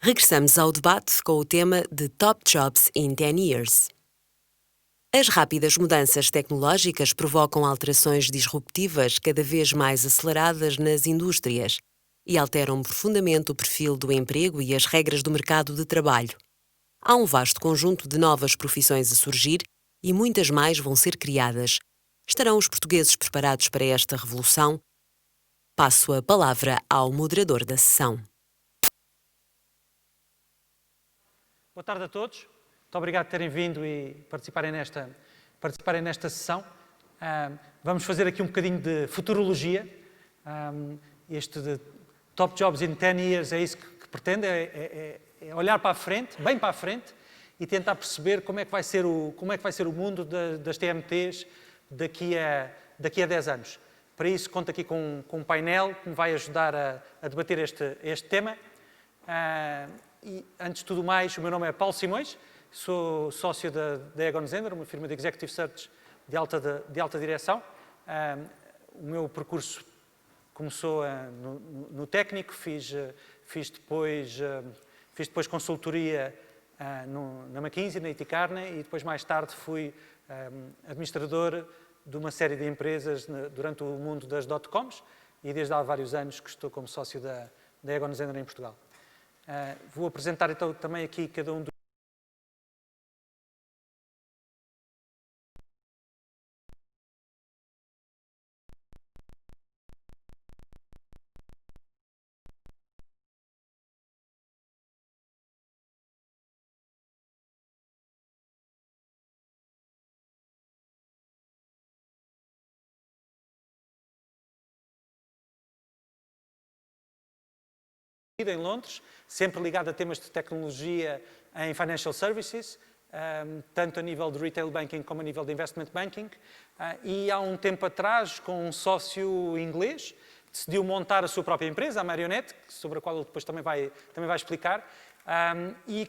Regressamos ao debate com o tema de Top Jobs in 10 Years. As rápidas mudanças tecnológicas provocam alterações disruptivas cada vez mais aceleradas nas indústrias e alteram profundamente o perfil do emprego e as regras do mercado de trabalho. Há um vasto conjunto de novas profissões a surgir e muitas mais vão ser criadas. Estarão os portugueses preparados para esta revolução? Passo a palavra ao moderador da sessão. Boa tarde a todos. Muito obrigado por terem vindo e participarem nesta sessão. Vamos fazer aqui um bocadinho de futurologia. Este de Top Jobs in 10 Years é isso que pretende, é olhar para a frente, bem para a frente, e tentar perceber como é que vai ser o mundo das TMTs daqui a 10 anos. Para isso, conto aqui com um painel que me vai ajudar a debater este tema. E, antes de tudo mais, o meu nome é Paulo Simões, sou sócio da Egon Zehnder, uma firma de Executive Search de alta direção. O meu percurso começou no técnico, fiz depois consultoria na McKinsey, na IT Kearney, e depois mais tarde fui administrador de uma série de empresas durante o mundo das dot-coms, e desde há vários anos que estou como sócio da Egon Zehnder em Portugal. Vou apresentar então também aqui cada um dos... em Londres, sempre ligado a temas de tecnologia em financial services, tanto a nível de retail banking como a nível de investment banking. E há um tempo atrás, com um sócio inglês, decidiu montar a sua própria empresa, a Marionette, sobre a qual ele depois também vai explicar. E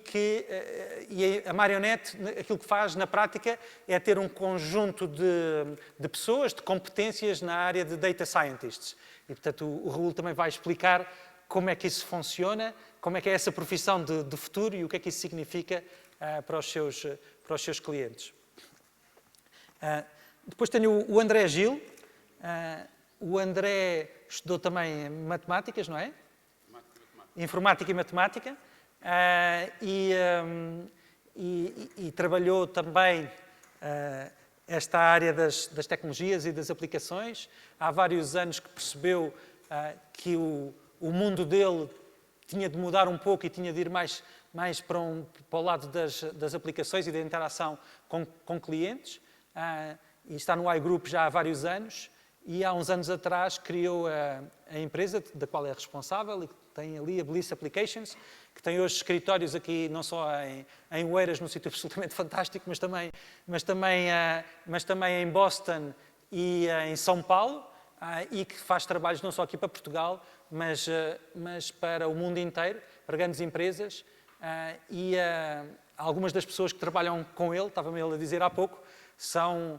a Marionette, aquilo que faz na prática é ter um conjunto de pessoas, de competências na área de data scientists. E, portanto, o Raul também vai explicar como é que isso funciona, como é que é essa profissão de futuro e o que é que isso significa para os seus clientes. Depois tenho o André Gil. O André estudou também matemáticas, não é? Informática e matemática. E trabalhou também esta área das tecnologias e das aplicações. Há vários anos que percebeu que o mundo dele tinha de mudar um pouco e tinha de ir mais para o lado das aplicações e da interação com clientes. E está no iGroup já há vários anos, e há uns anos atrás criou a empresa da qual é responsável, e que tem ali a Bliss Applications, que tem hoje escritórios aqui, não só em Oeiras, num sítio absolutamente fantástico, mas também em Boston e em São Paulo, e que faz trabalhos não só aqui para Portugal, mas para o mundo inteiro, para grandes empresas. Algumas das pessoas que trabalham com ele, estava-me ele a dizer há pouco, são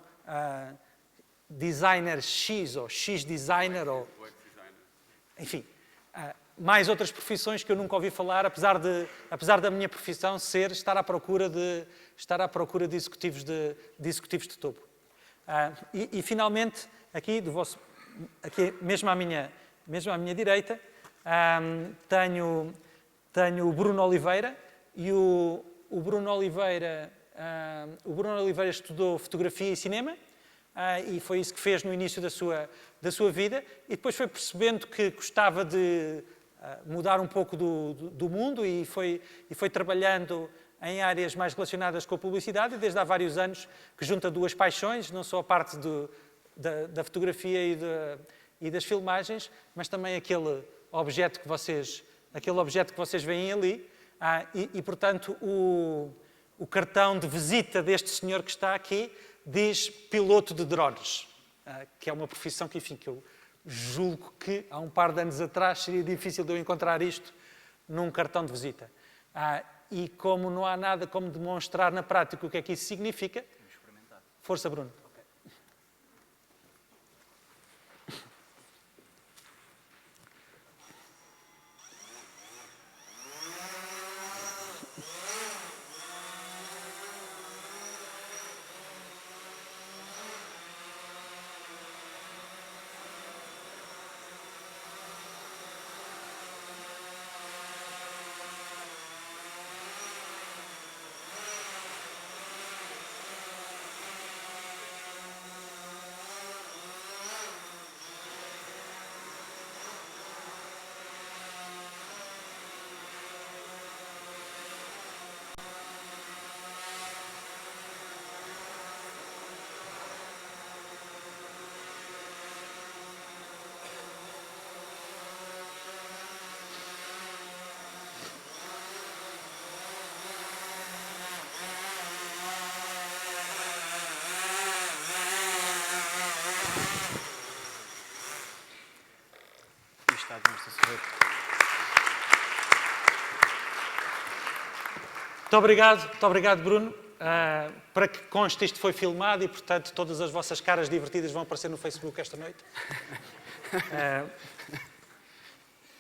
designer X ou X designer, ou enfim, mais outras profissões que eu nunca ouvi falar, apesar da minha profissão ser estar à procura de executivos de topo. E finalmente, aqui mesmo à minha direita, tenho o Bruno Oliveira, e o Bruno Oliveira estudou fotografia e cinema, e foi isso que fez no início da sua vida, e depois foi percebendo que gostava de mudar um pouco do mundo, e foi trabalhando em áreas mais relacionadas com a publicidade, e desde há vários anos que junta duas paixões, não só a parte da fotografia e das filmagens, mas também aquele objeto que vocês veem ali. E portanto, o cartão de visita deste senhor que está aqui diz piloto de drones, que é uma profissão que eu julgo que há um par de anos atrás seria difícil de eu encontrar isto num cartão de visita. E como não há nada como demonstrar na prática o que é que isso significa... Força, Bruno. Estado nesta sociedade. Muito obrigado, Bruno. Para que conste, isto foi filmado e, portanto, todas as vossas caras divertidas vão aparecer no Facebook esta noite.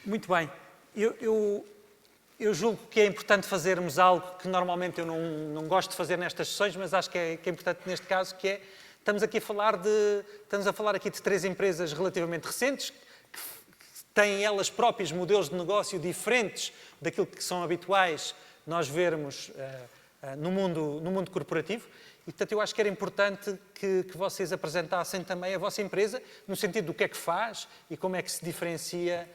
Muito bem. Eu julgo que é importante fazermos algo que normalmente eu não gosto de fazer nestas sessões, mas acho que é importante neste caso, que é, estamos a falar aqui de 3 empresas relativamente recentes, que têm elas próprias modelos de negócio diferentes daquilo que são habituais nós vermos no mundo corporativo. E, portanto, eu acho que era importante que vocês apresentassem também a vossa empresa, no sentido do que é que faz e como é que se diferencia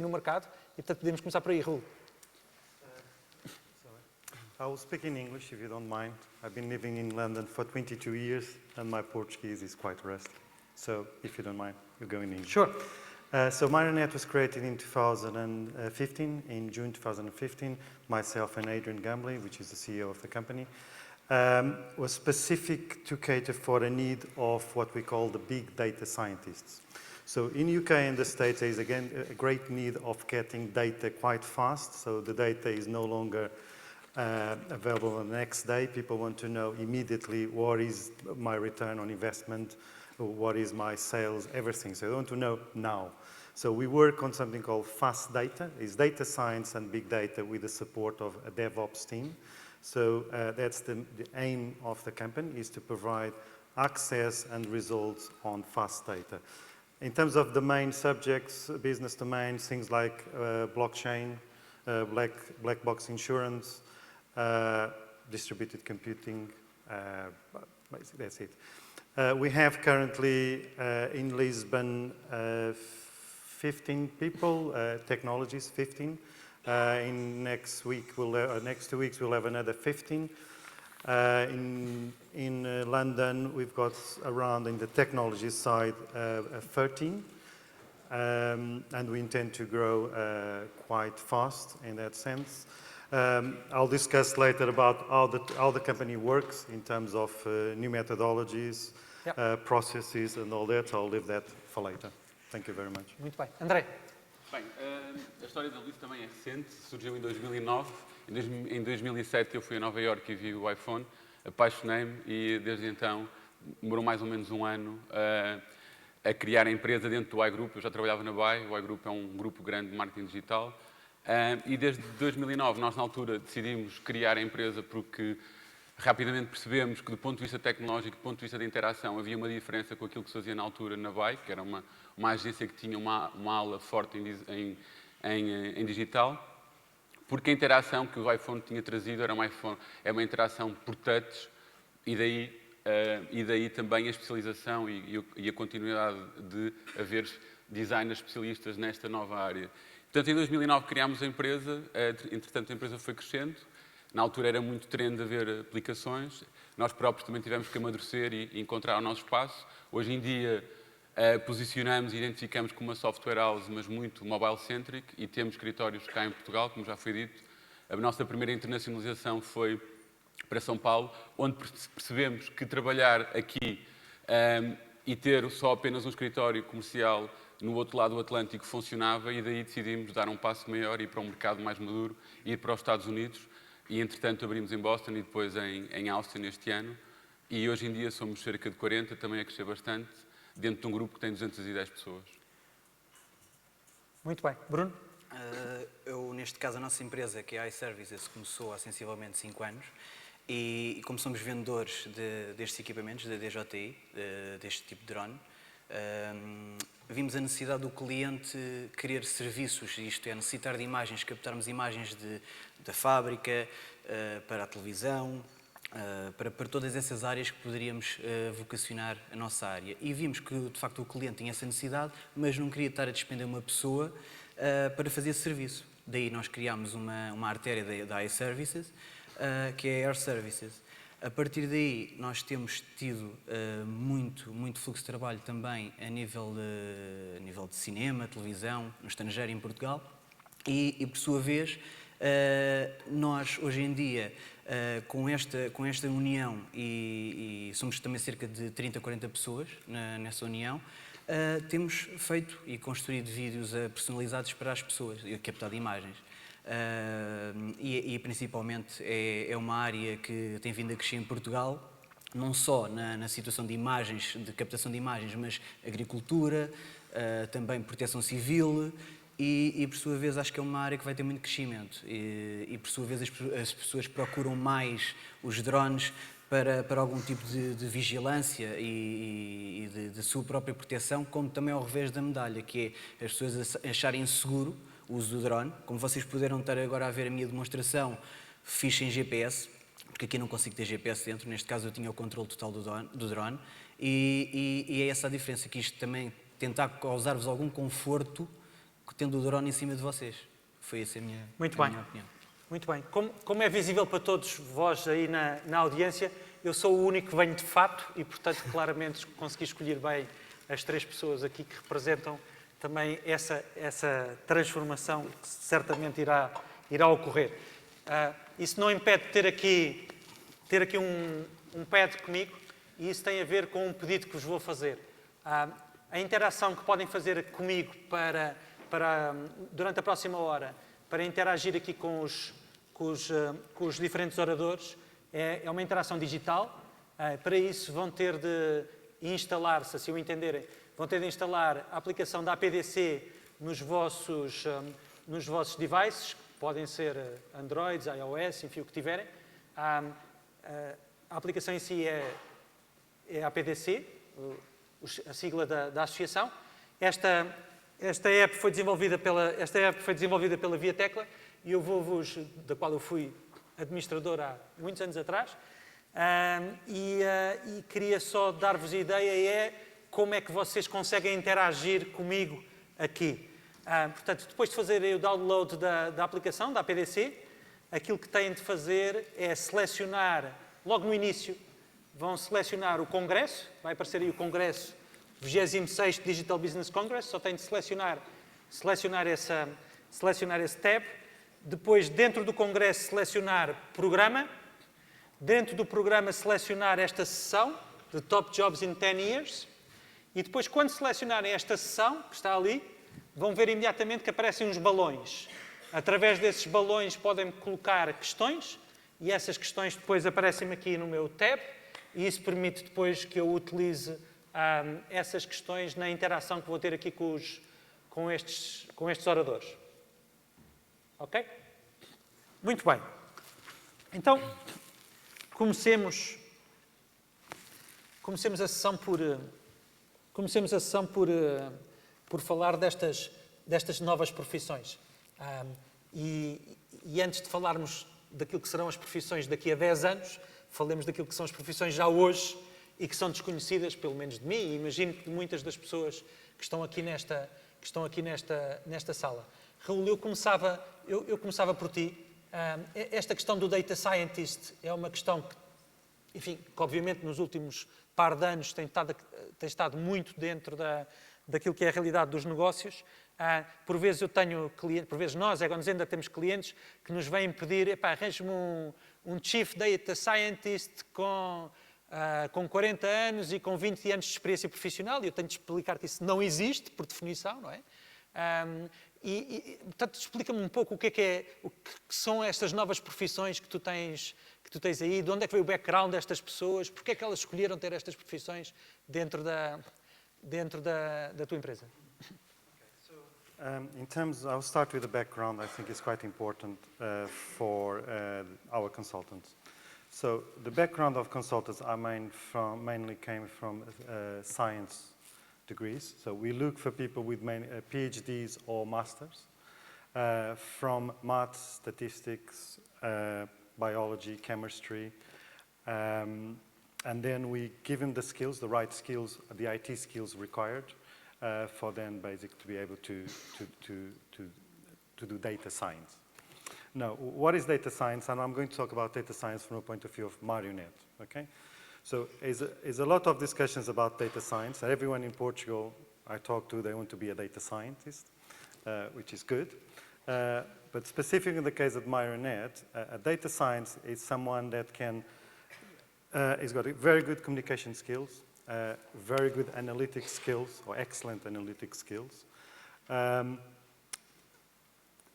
no mercado. E, portanto, podemos começar por aí, Raul. I will speak in English, if you don't mind. I've been living in London for 22 years, and my Portuguese is quite rusty. So, if you don't mind, you go in English. Sure. So, Marionet was created in 2015, in June 2015. Myself and Adrian Gambley, which is the CEO of the company, was specific to cater for a need of what we call the big data scientists. So in UK and the States, there is again a great need of getting data quite fast. So the data is no longer available the next day. People want to know immediately what is my return on investment, what is my sales, everything. So they want to know now. So we work on something called fast data. It's data science and big data with the support of a DevOps team. So that's the aim of the company, is to provide access and results on fast data. In terms of domain subjects, business domains, things like blockchain, black box insurance, distributed computing, basically that's it. We have currently in Lisbon 15 people, technologists, 15. In next 2 weeks, we'll have another 15. In London, we've got around, in the technology side, 13. And we intend to grow quite fast in that sense. I'll discuss later about how the company works in terms of new methodologies, processes and all that. I'll leave that for later. Thank you very much. Muito bem. André. Bem, a história da Luís também é recente, surgiu em 2009. Em 2007 eu fui a Nova Iorque e vi o iPhone, apaixonei-me e desde então demorou mais ou menos um ano a criar a empresa dentro do iGroup. Eu já trabalhava na BAE, o iGroup é um grupo grande de marketing digital. E desde 2009 nós na altura decidimos criar a empresa porque rapidamente percebemos que do ponto de vista tecnológico, do ponto de vista de interação, havia uma diferença com aquilo que se fazia na altura na BAE, que era uma agência que tinha uma ala forte em digital, porque a interação que o iPhone tinha trazido era uma interação por touch e daí também a especialização e a continuidade de haver designers especialistas nesta nova área. Portanto, em 2009 criámos a empresa, entretanto a empresa foi crescendo. Na altura era muito trend haver aplicações, nós próprios também tivemos que amadurecer e encontrar o nosso espaço. Hoje em dia posicionamos e identificamos como uma software house, mas muito mobile-centric, e temos escritórios cá em Portugal, como já foi dito. A nossa primeira internacionalização foi para São Paulo, onde percebemos que trabalhar aqui e ter só apenas um escritório comercial no outro lado do Atlântico funcionava, e daí decidimos dar um passo maior e ir para um mercado mais maduro e ir para os Estados Unidos. E, entretanto, abrimos em Boston e depois em Austin este ano. E hoje em dia somos cerca de 40, também a crescer bastante, dentro de um grupo que tem 210 pessoas. Muito bem. Bruno? Neste caso, a nossa empresa, que é a iServices, começou há sensivelmente 5 anos. E como somos vendedores destes equipamentos, da DJI, deste tipo de drone, vimos a necessidade do cliente querer serviços, isto é, necessitar de imagens, captarmos imagens da fábrica, para a televisão, para todas essas áreas que poderíamos vocacionar a nossa área. E vimos que, de facto, o cliente tinha essa necessidade, mas não queria estar a despender uma pessoa para fazer esse serviço. Daí nós criámos uma artéria da iServices, que é a Air Services. A partir daí, nós temos tido muito fluxo de trabalho também a nível de cinema, televisão, no estrangeiro e em Portugal. E por sua vez, nós, hoje em dia, com esta união, e somos também cerca de 30, 40 pessoas nessa união, temos feito e construído vídeos personalizados para as pessoas e captado imagens. E principalmente é uma área que tem vindo a crescer em Portugal, não só na situação de imagens, de captação de imagens, mas agricultura, também proteção civil e por sua vez acho que é uma área que vai ter muito crescimento e por sua vez as pessoas procuram mais os drones para algum tipo de vigilância e de sua própria proteção, como também ao revés da medalha, que é as pessoas acharem seguro o uso do drone. Como vocês puderam estar agora a ver a minha demonstração, fiz sem GPS, porque aqui não consigo ter GPS dentro, neste caso eu tinha o controle total do drone, e é essa a diferença, que isto também tentar causar-vos algum conforto tendo o drone em cima de vocês. Foi essa a minha opinião. Muito bem. Como é visível para todos vós aí na audiência, eu sou o único que venho de fato e, portanto, claramente consegui escolher bem as 3 pessoas aqui que representam também essa transformação que certamente irá ocorrer. Isso não impede de ter aqui um pad comigo e isso tem a ver com um pedido que vos vou fazer. A interação que podem fazer comigo durante a próxima hora para interagir aqui com os diferentes oradores é uma interação digital. Para isso vão ter de instalar, se assim o entenderem, vão ter de instalar a aplicação da APDC nos vossos devices, que podem ser Androids, iOS, enfim, o que tiverem. A aplicação em si é a APDC, a sigla da associação. Esta app foi desenvolvida pela Viatecla e da qual eu fui administrador há muitos anos atrás. E queria só dar-vos a ideia como é que vocês conseguem interagir comigo aqui. Portanto, depois de fazerem o download da aplicação, da APDC, aquilo que têm de fazer é selecionar, logo no início, vão selecionar o congresso, vai aparecer aí o congresso 26º Digital Business Congress, só têm de selecionar esse tab. Depois, dentro do congresso, selecionar programa. Dentro do programa, selecionar esta sessão, de Top Jobs in 10 Years. E depois, quando selecionarem esta sessão, que está ali, vão ver imediatamente que aparecem uns balões. Através desses balões podem colocar questões e essas questões depois aparecem aqui no meu tab e isso permite depois que eu utilize essas questões na interação que vou ter aqui com estes oradores. Ok? Muito bem. Então, comecemos a sessão por falar destas novas profissões. E antes de falarmos daquilo que serão as profissões daqui a 10 anos, falemos daquilo que são as profissões já hoje e que são desconhecidas, pelo menos de mim, e imagino que de muitas das pessoas que estão aqui nesta sala. Raul, eu começava por ti. Esta questão do Data Scientist é uma questão que obviamente nos últimos par de anos tem estado muito dentro daquilo que é a realidade dos negócios. Por vezes eu tenho clientes, por vezes nós, ainda temos clientes que nos vêm pedir, arranje-me um Chief Data Scientist com 40 anos e com 20 anos de experiência profissional, e eu tenho de explicar que isso não existe, por definição, não é? Portanto, explica-me um pouco o que são estas novas profissões que tu tens aí, de onde é que veio o background destas pessoas, porque é que elas escolheram ter estas profissões dentro da tua empresa? I'll start with the background. I think it's quite important for our consultants. So the background of consultants mainly came from science degrees. So we look for people with PhDs or masters from math, statistics, biology, chemistry, and then we give them the skills, the right skills, the IT skills required for them basically to be able to do data science. Now, what is data science? And I'm going to talk about data science from a point of view of Marionette, okay? So there's a lot of discussions about data science. Everyone in Portugal I talk to, they want to be a data scientist, which is good. But specifically in the case of Marionette, a data science is someone that has got very good communication skills, very good analytic skills or excellent analytic skills. And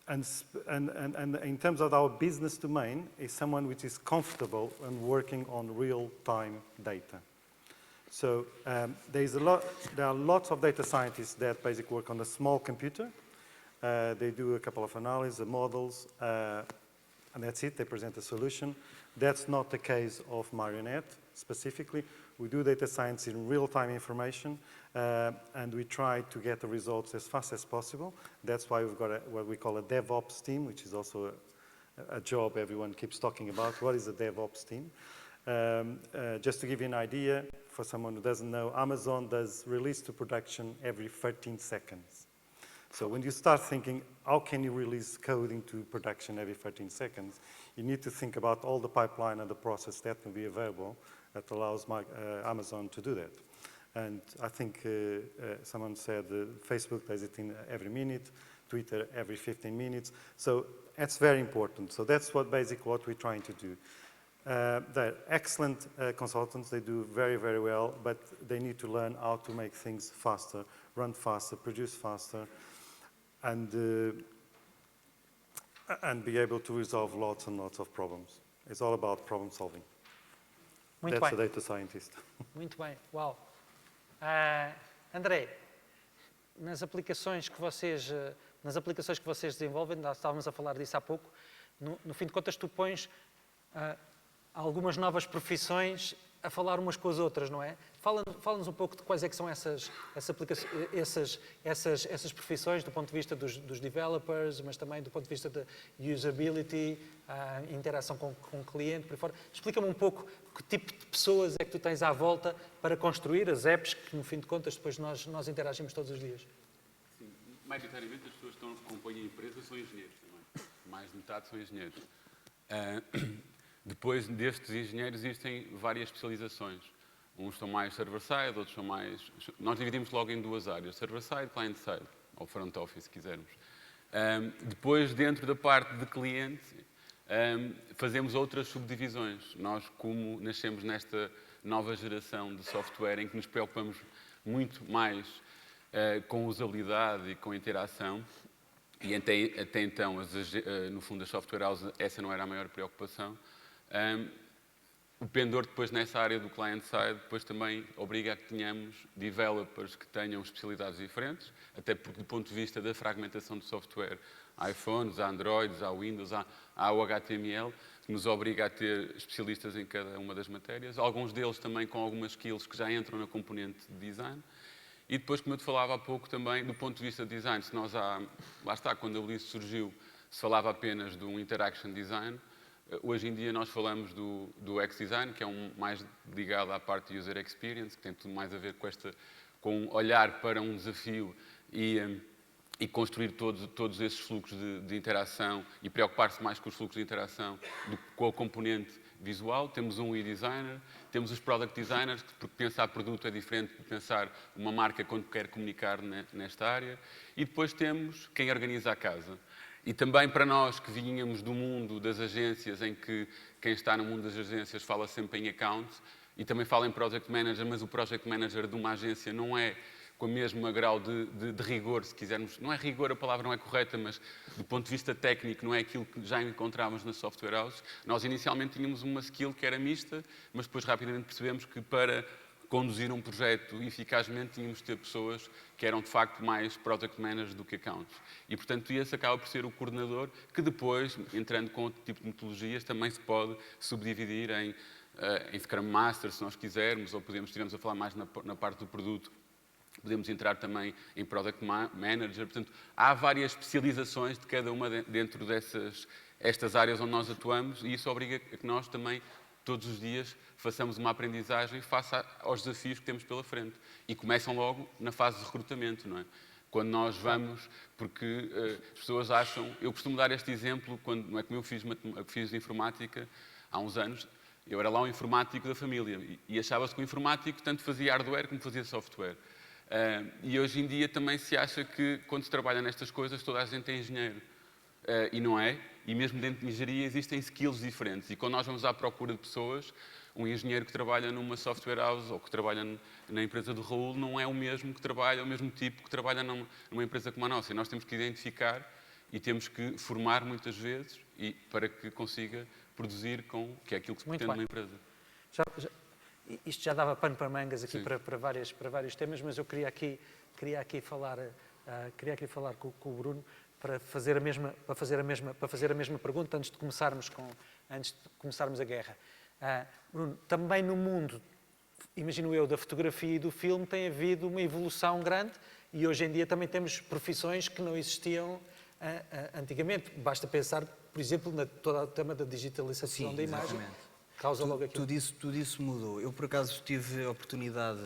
in terms of our business domain, is someone which is comfortable and working on real-time data. So there are lots of data scientists that basically work on a small computer. They do a couple of analyses, models, and that's it. They present a solution. That's not the case of Marionette specifically. We do data science in real-time information, and we try to get the results as fast as possible. That's why we've got what we call a DevOps team, which is also a job everyone keeps talking about. What is a DevOps team? Just to give you an idea, for someone who doesn't know, Amazon does release to production every 13 seconds. So when you start thinking, how can you release code into production every 13 seconds, you need to think about all the pipeline and the process that will be available that allows Amazon to do that. And I think someone said Facebook does it in every minute, Twitter every 15 minutes. So that's very important. So that's what we're trying to do. They're excellent consultants. They do very, very well, but they need to learn how to make things faster, run faster, produce faster, and be able to resolve lots and lots of problems. It's all about problem solving. Muito That's bem. a data scientist. Muito bem, uau. André, nas aplicações que vocês desenvolvem, nós estávamos a falar disso há pouco, no fim de contas tu pões algumas novas profissões a falar umas com as outras, não é? Fala-nos um pouco de quais é que são essas profissões do ponto de vista dos developers, mas também do ponto de vista da usability, interação com o cliente, por aí fora. Explica-me um pouco que tipo de pessoas é que tu tens à volta para construir as apps que, no fim de contas, depois nós interagimos todos os dias. Sim, maioritariamente as pessoas que compõem a empresa são engenheiros também. Mais de metade são engenheiros. Depois destes engenheiros existem várias especializações. Uns são mais server-side, outros são mais... Nós dividimos logo em duas áreas, server-side e client-side, ou front office, se quisermos. Depois, dentro da parte de cliente, fazemos outras subdivisões. Nós, como nascemos nesta nova geração de software em que nos preocupamos muito mais com usabilidade e com interação, e até então, no fundo, as software houses, essa não era a maior preocupação. O pendor depois nessa área do client-side depois também obriga a que tenhamos developers que tenham especialidades diferentes, até porque do ponto de vista da fragmentação de software, há iPhones, há Androids, há Windows, há o HTML, que nos obriga a ter especialistas em cada uma das matérias, alguns deles também com algumas skills que já entram na componente de design. E depois, como eu te falava há pouco também, do ponto de vista de design, se nós lá está, quando a Ulisse surgiu, se falava apenas de um interaction design. Hoje em dia nós falamos do UX design, que é mais ligado à parte de user experience, que tem tudo mais a ver com olhar para um desafio e construir todos esses fluxos de interação e preocupar-se mais com os fluxos de interação do que com a componente visual. Temos um e-designer, temos os product designers, porque pensar produto é diferente de pensar uma marca quando quer comunicar nesta área. E depois temos quem organiza a casa. E também para nós que vínhamos do mundo das agências, em que quem está no mundo das agências fala sempre em account e também fala em project manager, mas o project manager de uma agência não é com o mesmo grau de rigor, se quisermos. Não é rigor, a palavra não é correta, mas do ponto de vista técnico não é aquilo que já encontrávamos na software house. Nós inicialmente tínhamos uma skill que era mista, mas depois rapidamente percebemos que para conduzir um projeto eficazmente tínhamos de ter pessoas que eram de facto mais project managers do que accounts. E portanto esse acaba por ser o coordenador que depois, entrando com outro tipo de metodologias, também se pode subdividir em Scrum Master, se nós quisermos, ou estivermos a falar mais na parte do produto, podemos entrar também em Product Manager. Portanto, há várias especializações de cada uma dentro estas áreas onde nós atuamos e isso obriga a que nós também todos os dias façamos uma aprendizagem face aos desafios que temos pela frente. E começam logo na fase de recrutamento, não é? Quando nós vamos, porque as pessoas acham... Eu costumo dar este exemplo, não é como eu fiz informática há uns anos, eu era lá um informático da família e achava-se que o informático tanto fazia hardware como fazia software. E hoje em dia também se acha que quando se trabalha nestas coisas toda a gente é engenheiro. E não é. E mesmo dentro de engenharia existem skills diferentes. E quando nós vamos à procura de pessoas, um engenheiro que trabalha numa software house ou que trabalha na empresa do Raul não é o mesmo que trabalha, o mesmo tipo que trabalha numa empresa como a nossa. E nós temos que identificar e temos que formar muitas vezes para que consiga produzir que é aquilo que se pretende numa empresa. Isto já dava pano para mangas aqui Sim. para vários temas, mas eu queria aqui falar com o Bruno para fazer a mesma pergunta antes de começarmos a guerra. Bruno, também no mundo, imagino eu, da fotografia e do filme tem havido uma evolução grande e hoje em dia também temos profissões que não existiam antigamente. Basta pensar, por exemplo, todo o tema da digitalização da imagem. Exatamente. Causa logo aquilo. Tudo isso mudou. Eu, por acaso, tive a oportunidade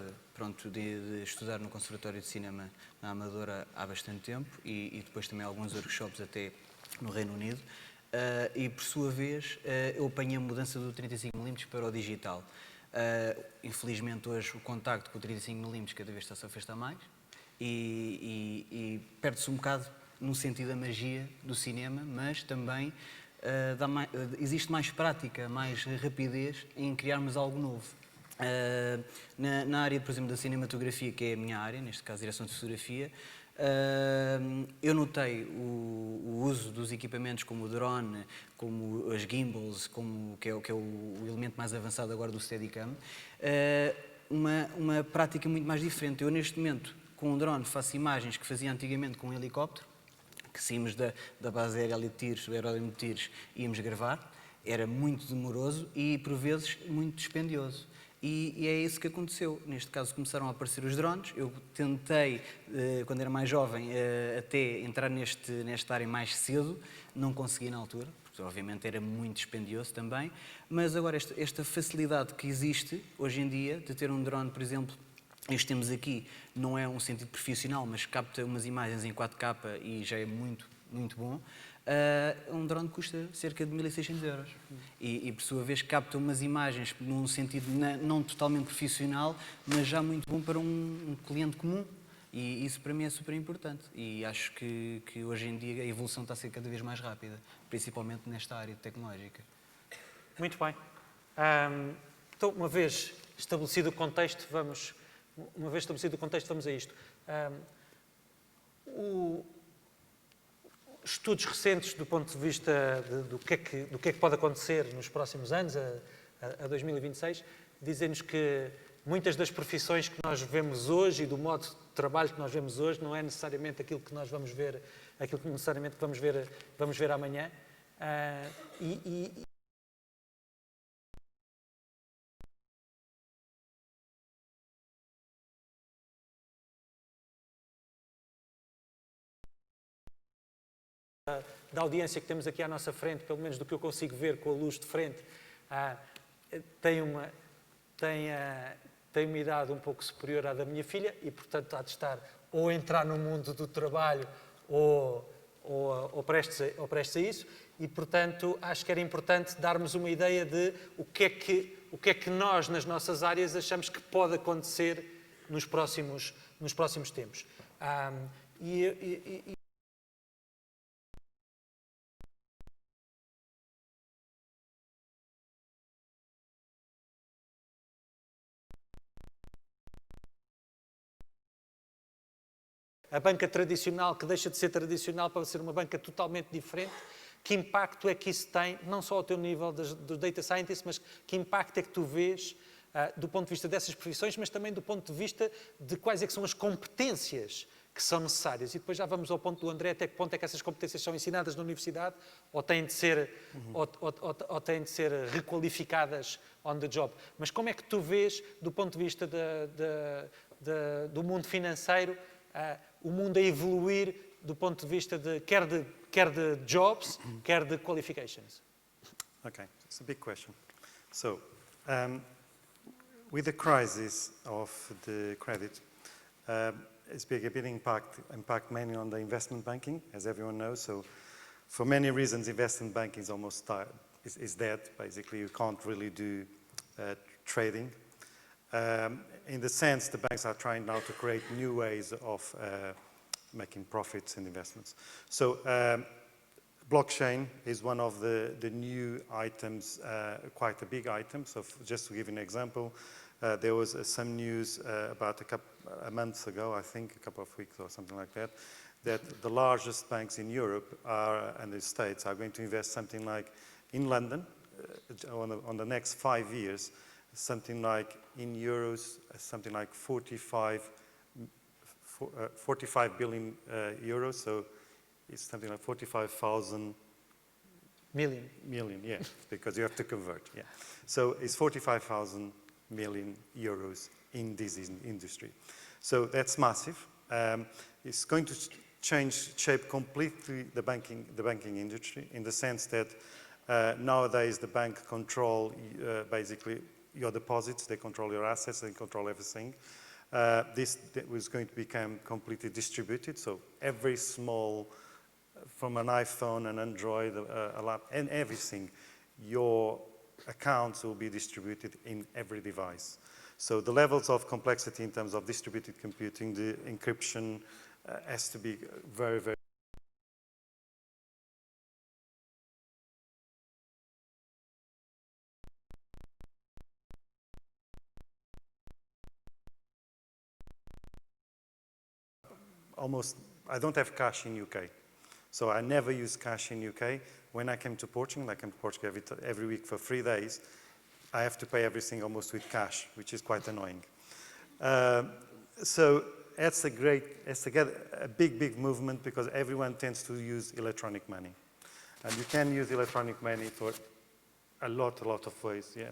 de estudar no Conservatório de Cinema na Amadora há bastante tempo e depois também alguns workshops até no Reino Unido. E, por sua vez, eu apanhei a mudança do 35mm para o digital. Infelizmente, hoje, o contacto com o 35mm cada vez está-se a afastar mais e perde-se um bocado no sentido da magia do cinema, mas também existe mais prática, mais rapidez em criarmos algo novo. Na área, por exemplo, da cinematografia, que é a minha área, neste caso, direção de fotografia, eu notei o uso dos equipamentos como o drone, como as gimbals, que é o elemento mais avançado agora do Steadicam, uma prática muito mais diferente. Eu, neste momento, com o drone, faço imagens que fazia antigamente com um helicóptero, que saímos da base aérea de tiros, do aeródromo de tiros, íamos gravar. Era muito demoroso e, por vezes, muito dispendioso. E é isso que aconteceu. Neste caso, começaram a aparecer os drones. Eu tentei, quando era mais jovem, até entrar nesta área mais cedo. Não consegui na altura, porque obviamente era muito dispendioso também. Mas agora, esta facilidade que existe hoje em dia, de ter um drone, por exemplo, este temos aqui, não é um sentido profissional, mas capta umas imagens em 4K e já é muito, muito bom. Um drone custa cerca de 1.600 euros. E, por sua vez, capta umas imagens num sentido não totalmente profissional, mas já muito bom para um cliente comum. E isso, para mim, é super importante. E acho que hoje em dia, a evolução está a ser cada vez mais rápida, principalmente nesta área tecnológica. Muito bem. Então, uma vez estabelecido o contexto, vamos a isto. Estudos recentes do ponto de vista do que é que pode acontecer nos próximos anos, a 2026, dizem-nos que muitas das profissões que nós vemos hoje e do modo de trabalho que nós vemos hoje não é necessariamente aquilo que nós vamos ver, aquilo que necessariamente vamos ver amanhã. Da audiência que temos aqui à nossa frente, pelo menos do que eu consigo ver com a luz de frente, tem uma idade um pouco superior à da minha filha e, portanto, há de estar ou a entrar no mundo do trabalho ou prestes a isso e, portanto, acho que era importante darmos uma ideia de o que é que nós, nas nossas áreas, achamos que pode acontecer nos próximos tempos. A banca tradicional, que deixa de ser tradicional para ser uma banca totalmente diferente, que impacto é que isso tem, não só ao teu nível do data scientist, mas que impacto é que tu vês do ponto de vista dessas profissões, mas também do ponto de vista de quais é que são as competências que são necessárias. E depois já vamos ao ponto do André, até que ponto é que essas competências são ensinadas na universidade ou têm de ser, ou têm de ser requalificadas on the job. Mas como é que tu vês, do ponto de vista do mundo financeiro, o mundo a evoluir do ponto de vista quer de jobs, quer de qualifications? Okay, it's a big question. So, with the crisis of the credit, it's big, a big impact mainly on the investment banking, as everyone knows. So, for many reasons, investment banking is almost is dead. Basically, you can't really do trading. In the sense, the banks are trying now to create new ways of making profits in investments. So Blockchain is one of the new items, quite a big item. So just to give you an example, there was some news about a month ago, I think, a couple of weeks or something like that, that the largest banks in Europe and the States are going to invest something like in London on the next 5 years, something like in euros, something like 45 billion euros. So it's something like 45,000 million, yeah, because you have to convert, yeah. So it's 45,000 million euros in this industry. So that's massive. It's going to shape completely the banking industry in the sense that nowadays the bank control basically your deposits, they control your assets, they control everything. This was going to become completely distributed, so every small, from an iPhone, an Android, a laptop, and everything, your accounts will be distributed in every device. So the levels of complexity in terms of distributed computing, the encryption has to be very, very almost, I don't have cash in UK. So I never use cash in UK. When I came to Portugal, I came to Portugal every week for 3 days, I have to pay everything almost with cash, which is quite annoying. So it's a big movement because everyone tends to use electronic money. And you can use electronic money for a lot of ways, yeah.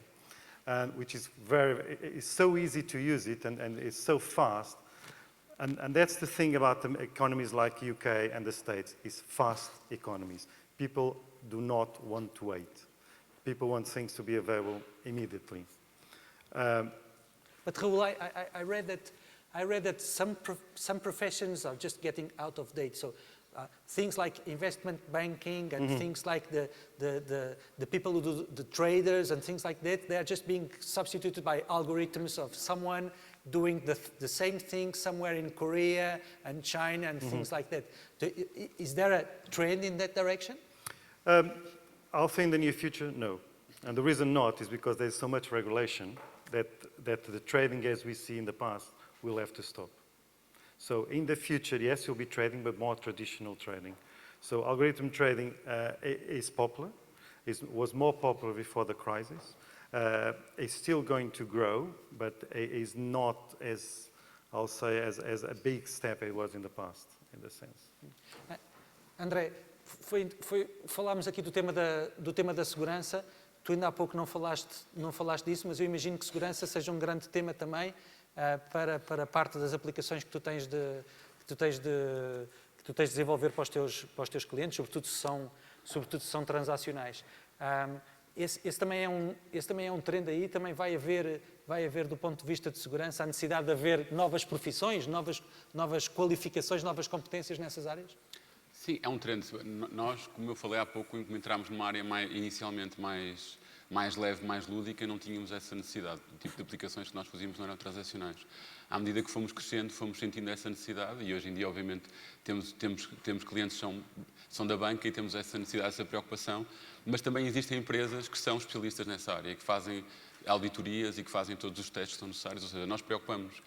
And which is it's so easy to use it and it's so fast. And that's the thing about the economies like UK and the States, is fast economies. People do not want to wait. People want things to be available immediately. But Raul, I read that some professions are just getting out of date. So things like investment banking and things like the people who do the traders and things like that, they are just being substituted by algorithms of someone doing the same thing somewhere in Korea and China and things like that. Is there a trend in that direction? I'll say in the near future, no. And the reason not is because there's so much regulation that the trading as we see in the past will have to stop. So in the future, yes, you'll be trading, but more traditional trading. So algorithm trading is popular. Was more popular before the crisis. It's still going to grow, but it is not as, I'll say, as a big step it was in the past, in the sense. André, falámos aqui do tema da segurança. Tu ainda há pouco não falaste disso, mas eu imagino que segurança seja um grande tema também para parte das aplicações que tu tens de desenvolver para os teus clientes, sobretudo se são transacionais. Esse também é um trend aí, também vai haver do ponto de vista de segurança a necessidade de haver novas profissões, novas qualificações, novas competências nessas áreas? Sim, é um trend. Nós, como eu falei há pouco, entramos numa área inicialmente mais leve, mais lúdica, não tínhamos essa necessidade. O tipo de aplicações que nós fazíamos não eram transacionais. À medida que fomos crescendo, fomos sentindo essa necessidade e hoje em dia, obviamente, temos clientes que são da banca e temos essa necessidade, essa preocupação, mas também existem empresas que são especialistas nessa área, que fazem auditorias e que fazem todos os testes que são necessários. Ou seja, nós preocupamos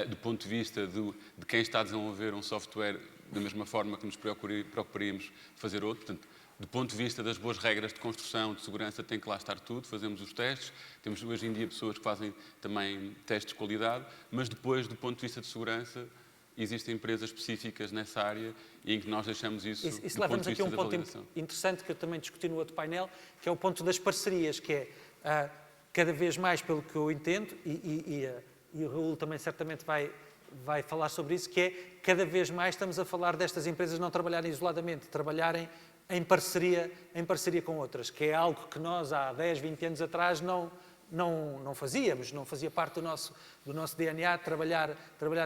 do ponto de vista de quem está a desenvolver um software da mesma forma que nos preocuparíamos fazer outro. Portanto, do ponto de vista das boas regras de construção, de segurança, tem que lá estar tudo, fazemos os testes. Temos hoje em dia pessoas que fazem também testes de qualidade, mas depois, do ponto de vista de segurança, existem empresas específicas nessa área e em que nós deixamos isso do ponto de vista da validação. Isso leva-nos aqui a um ponto interessante que eu também discuti no outro painel, que é o ponto das parcerias, que é cada vez mais, pelo que eu entendo, e o Raul também certamente vai falar sobre isso, que é cada vez mais estamos a falar destas empresas não trabalharem isoladamente, trabalharem em parceria com outras, que é algo que nós há 10, 20 anos atrás não fazíamos, não fazia parte do nosso DNA trabalhar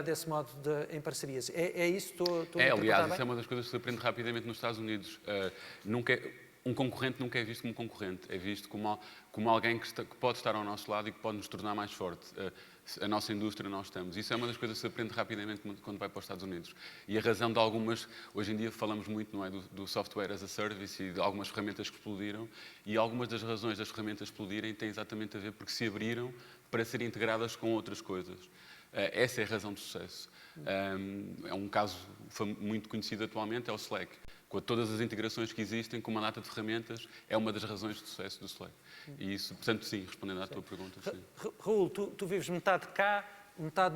desse modo em parcerias. É isso? Estou aliás, isso é uma das coisas que se aprende rapidamente nos Estados Unidos. um concorrente nunca é visto como concorrente, é visto como alguém que pode estar ao nosso lado e que pode nos tornar mais forte. A nossa indústria, nós estamos. Isso é uma das coisas que se aprende rapidamente quando vai para os Estados Unidos. E a razão de algumas, hoje em dia falamos muito, não é, do software as a service e de algumas ferramentas que explodiram, e algumas das razões das ferramentas explodirem têm exatamente a ver porque se abriram para serem integradas com outras coisas. Essa é a razão do sucesso. É um caso muito conhecido atualmente, é o Slack. Com todas as integrações que existem, com uma data de ferramentas, é uma das razões de sucesso do Slack. E isso, portanto, sim, respondendo à tua pergunta, sim. Raul, tu vives metade cá, metade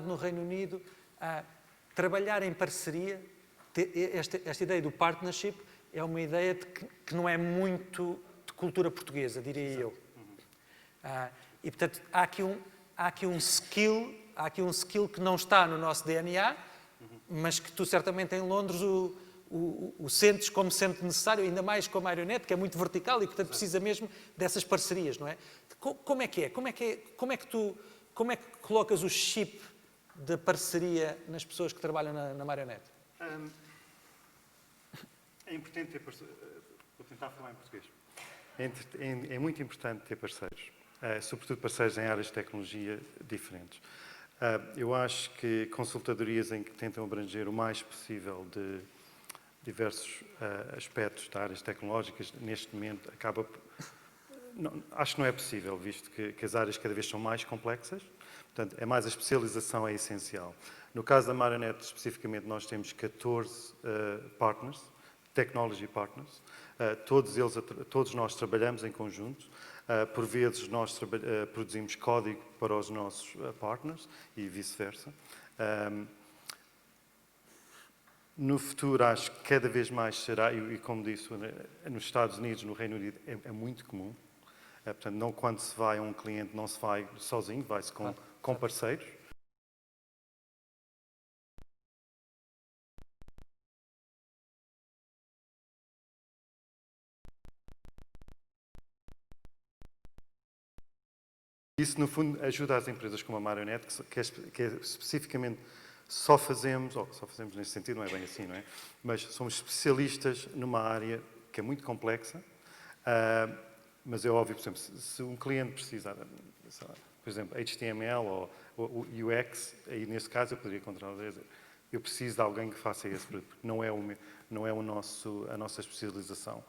no Reino Unido. Trabalhar em parceria, esta ideia do partnership, é uma ideia que não é muito de cultura portuguesa, diria eu. E, portanto, há aqui um skill que não está no nosso DNA, mas que tu, certamente, em Londres, o sentes como sendo necessário, ainda mais com a Marionette, que é muito vertical e, portanto, precisa mesmo dessas parcerias, não é? Como é que é? Como é que colocas o chip da parceria nas pessoas que trabalham na Marionette? É importante ter parceiros. Vou tentar falar em português. É muito importante ter parceiros, sobretudo parceiros em áreas de tecnologia diferentes. Eu acho que consultadorias em que tentam abranger o mais possível de diversos aspectos de áreas tecnológicas, neste momento, acho que não é possível, visto que as áreas cada vez são mais complexas. Portanto, é mais a especialização é essencial. No caso da Marionette, especificamente, nós temos 14 partners, technology partners. Todos nós trabalhamos em conjunto. Por vezes, nós produzimos código para os nossos partners e vice-versa. No futuro, acho que cada vez mais será, e como disse, nos Estados Unidos, no Reino Unido, é muito comum. Portanto, quando se vai a um cliente, não se vai sozinho, vai-se com parceiros. Isso, no fundo, ajuda as empresas como a Marionette, que é especificamente só fazemos nesse sentido, não é bem assim, não é? Mas somos especialistas numa área que é muito complexa, mas é óbvio, por exemplo, se um cliente precisar, por exemplo, HTML ou UX, aí nesse caso eu poderia encontrar, eu preciso de alguém que faça esse produto, porque não é a nossa especialização.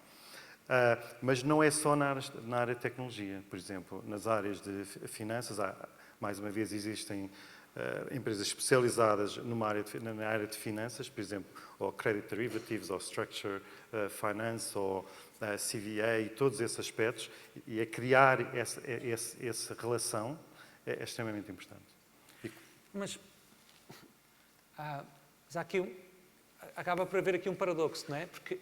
Mas não é só na área de tecnologia, por exemplo, nas áreas de finanças, mais uma vez existem empresas especializadas na área de finanças, por exemplo, ou Credit Derivatives, ou Structure Finance, ou CVA, e todos esses aspectos, e a criar essa relação é extremamente importante. Mas há aqui acaba por haver aqui um paradoxo, não é? Porque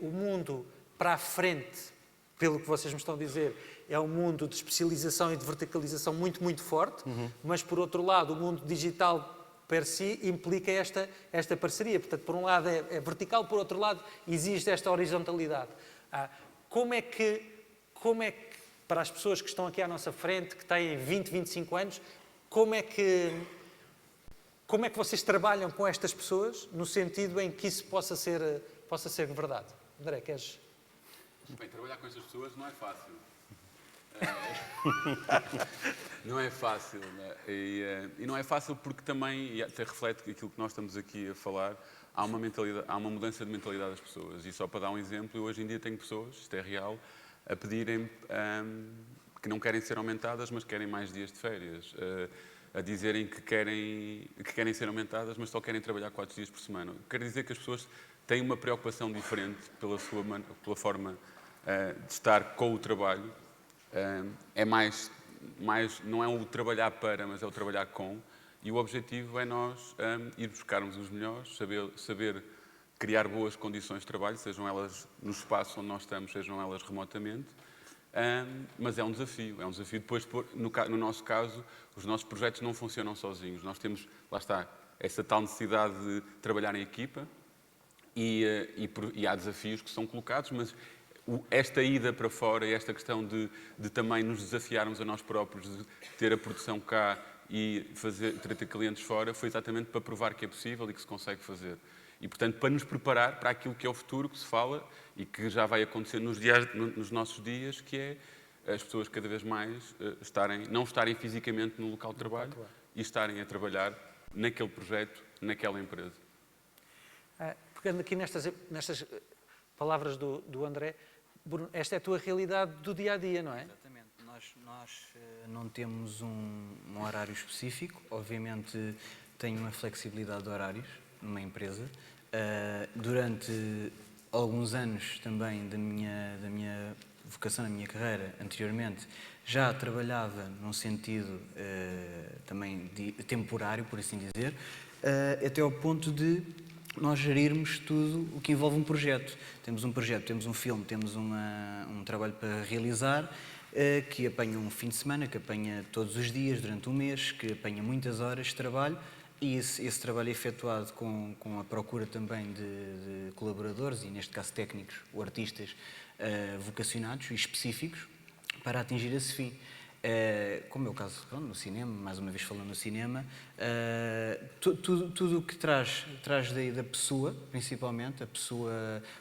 o mundo para a frente, pelo que vocês me estão a dizer, é um mundo de especialização e de verticalização muito, muito forte, mas, por outro lado, o mundo digital per si implica esta parceria. Portanto, por um lado é vertical, por outro lado existe esta horizontalidade. Como é que, para as pessoas que estão aqui à nossa frente, que têm 20, 25 anos, como é que vocês trabalham com estas pessoas, no sentido em que isso possa ser verdade? André, queres... Bem, trabalhar com estas pessoas não é fácil. Não é fácil, né? E não é fácil porque também, e até reflete aquilo que nós estamos aqui a falar, há uma mudança de mentalidade das pessoas. E só para dar um exemplo, eu hoje em dia tenho pessoas, isto é real, a pedirem que não querem ser aumentadas, mas querem mais dias de férias. A dizerem que querem ser aumentadas, mas só querem trabalhar 4 dias por semana. Quer dizer que as pessoas têm uma preocupação diferente pela forma de estar com o trabalho. É mais, não é o trabalhar para, mas é o trabalhar com. E o objetivo é nós ir buscarmos os melhores, saber criar boas condições de trabalho, sejam elas no espaço onde nós estamos, sejam elas remotamente. Mas é um desafio. Depois, no nosso caso, os nossos projetos não funcionam sozinhos. Nós temos, lá está, essa tal necessidade de trabalhar em equipa e há desafios que são colocados, mas esta ida para fora e esta questão de também nos desafiarmos a nós próprios, de ter a produção cá e ter clientes fora, foi exatamente para provar que é possível e que se consegue fazer. E, portanto, para nos preparar para aquilo que é o futuro, que se fala e que já vai acontecer nos nossos dias, que é as pessoas cada vez mais não estarem fisicamente no local de trabalho e estarem a trabalhar naquele projeto, naquela empresa. Pegando aqui nestas palavras do André, Bruno, esta é a tua realidade do dia-a-dia, não é? Exatamente. Nós não temos um horário específico. Obviamente, tenho uma flexibilidade de horários numa empresa. Durante alguns anos também da minha vocação, na minha carreira, anteriormente, já trabalhava num sentido também temporário, por assim dizer, até ao ponto de nós gerirmos tudo o que envolve um projeto. Temos um projeto, temos um filme, temos um trabalho para realizar, que apanha um fim de semana, que apanha todos os dias durante um mês, que apanha muitas horas de trabalho, e esse trabalho é efetuado com a procura também de colaboradores, e neste caso técnicos ou artistas vocacionados e específicos, para atingir esse fim. Como é o caso no cinema, mais uma vez falando no cinema, tudo o que traz da pessoa, principalmente, a pessoa,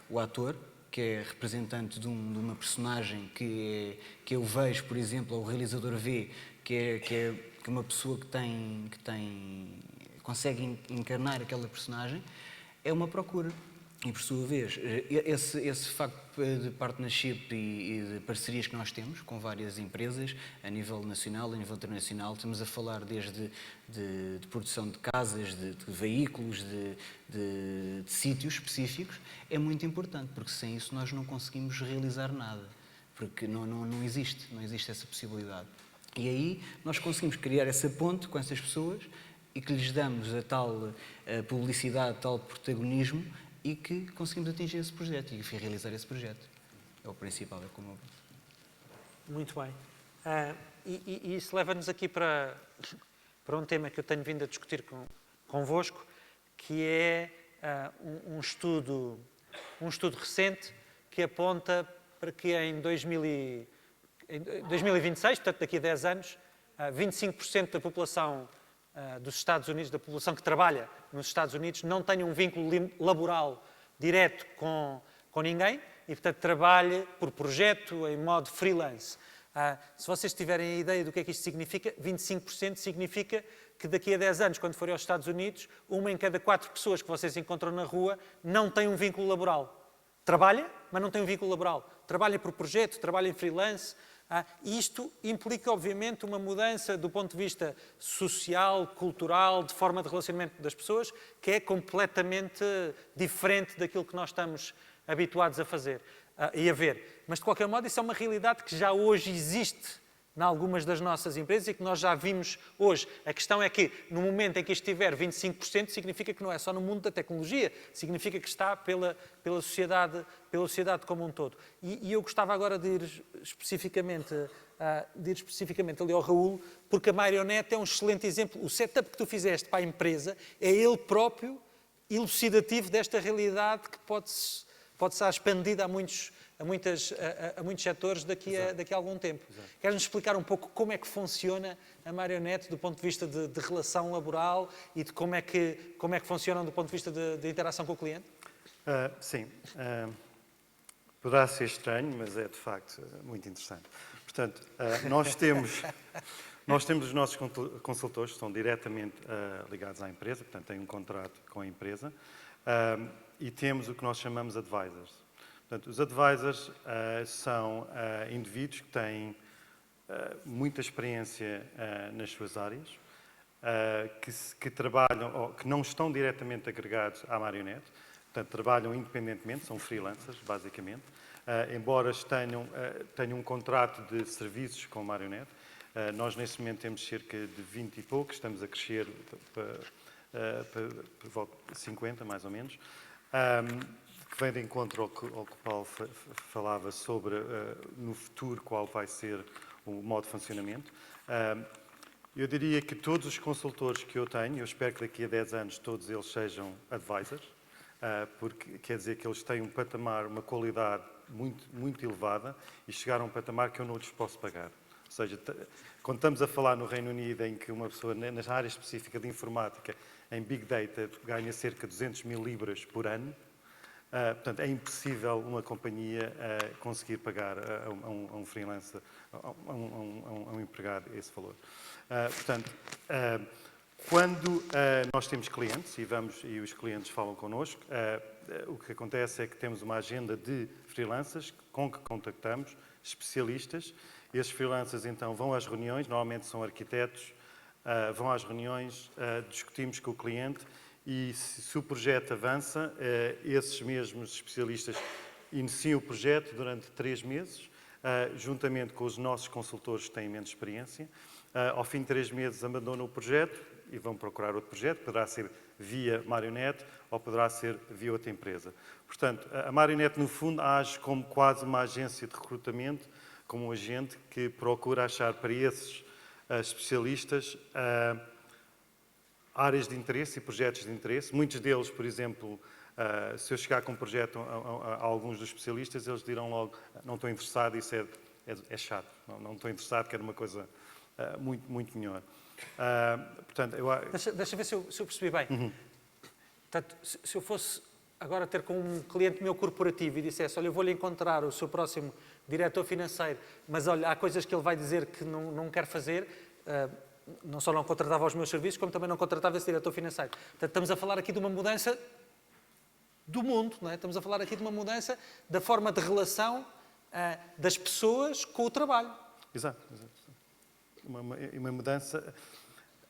o ator, que é representante de uma personagem que eu vejo, por exemplo, ou o realizador vê, que é uma pessoa que consegue encarnar aquela personagem, é uma procura. E, por sua vez, esse facto de partnership e de parcerias que nós temos com várias empresas, a nível nacional, a nível internacional, estamos a falar desde de produção de casas, de veículos, de sítios específicos, é muito importante, porque sem isso nós não conseguimos realizar nada, porque não existe essa possibilidade. E aí nós conseguimos criar essa ponte com essas pessoas e que lhes damos a tal publicidade, tal protagonismo, e que conseguimos atingir esse projeto e realizar esse projeto. É o principal, é como... Muito bem. E isso leva-nos aqui para um tema que eu tenho vindo a discutir convosco, que é um estudo recente que aponta para que em 2026, portanto daqui a 10 anos, 25% da população dos Estados Unidos, da população que trabalha nos Estados Unidos, não tenha um vínculo laboral direto com ninguém e, portanto, trabalhe por projeto, em modo freelance. Se vocês tiverem a ideia do que é que isto significa, 25% significa que daqui a 10 anos, quando forem aos Estados Unidos, 1 em cada 4 pessoas que vocês encontram na rua não tem um vínculo laboral. Trabalha, mas não tem um vínculo laboral. Trabalha por projeto, trabalha em freelance. Isto implica, obviamente, uma mudança do ponto de vista social, cultural, de forma de relacionamento das pessoas, que é completamente diferente daquilo que nós estamos habituados a fazer e a ver. Mas, de qualquer modo, isso é uma realidade que já hoje existe em algumas das nossas empresas e que nós já vimos hoje. A questão é que, no momento em que estiver 25%, significa que não é só no mundo da tecnologia, significa que está pela sociedade como um todo. E eu gostava agora de ir especificamente ali ao Raul, porque a Marionette é um excelente exemplo. O setup que tu fizeste para a empresa é ele próprio elucidativo desta realidade que pode ser expandida a muitos setores daqui a algum tempo. Queres-nos explicar um pouco como é que funciona a Marionette do ponto de vista de relação laboral e de como é que funcionam do ponto de vista de interação com o cliente? Sim. Poderá ser estranho, mas é de facto muito interessante. Portanto, nós temos os nossos consultores que estão diretamente ligados à empresa, portanto têm um contrato com a empresa, e temos o que nós chamamos advisors. Portanto, os advisors são indivíduos que têm muita experiência nas suas áreas, que trabalham, ou que não estão diretamente agregados à Marionette, portanto, trabalham independentemente, são freelancers, basicamente, embora tenham um contrato de serviços com a Marionette. Nós, nesse momento, temos cerca de 20 e poucos, estamos a crescer por volta de 50, mais ou menos. Que vem de encontro ao que o Paulo falava sobre, no futuro, qual vai ser o modo de funcionamento. Eu diria que todos os consultores que eu tenho, eu espero que daqui a 10 anos todos eles sejam advisors, porque quer dizer que eles têm um patamar, uma qualidade muito, muito elevada e chegaram a um patamar que eu não lhes posso pagar. Ou seja, quando estamos a falar no Reino Unido em que uma pessoa na área específica de informática, em Big Data, ganha cerca de 200 mil libras por ano, portanto, é impossível uma companhia conseguir pagar a um freelancer, a um empregado, esse valor. Portanto, quando nós temos clientes e os clientes falam connosco, o que acontece é que temos uma agenda de freelancers com que contactamos, especialistas. Esses freelancers, então, vão às reuniões, normalmente são arquitetos, vão às reuniões, discutimos com o cliente e se o projeto avança, esses mesmos especialistas iniciam o projeto durante 3 meses, juntamente com os nossos consultores que têm menos experiência. Ao fim de 3 meses abandonam o projeto e vão procurar outro projeto, poderá ser via Marionette ou poderá ser via outra empresa. Portanto, a Marionette, no fundo, age como quase uma agência de recrutamento, como um agente que procura achar para esses especialistas áreas de interesse e projetos de interesse. Muitos deles, por exemplo, se eu chegar com um projeto a alguns dos especialistas, eles dirão logo, não estou interessado, isso é chato, não estou interessado, quero uma coisa muito melhor. Portanto, Deixa ver se eu percebi bem. Portanto, se eu fosse agora ter com um cliente meu corporativo e dissesse, olha, eu vou-lhe encontrar o seu próximo diretor financeiro, mas olha, há coisas que ele vai dizer que não quer fazer, não só não contratava os meus serviços, como também não contratava esse diretor financeiro. Portanto, estamos a falar aqui de uma mudança do mundo, não é? Estamos a falar aqui de uma mudança da forma de relação das pessoas com o trabalho. Exato. Uma mudança.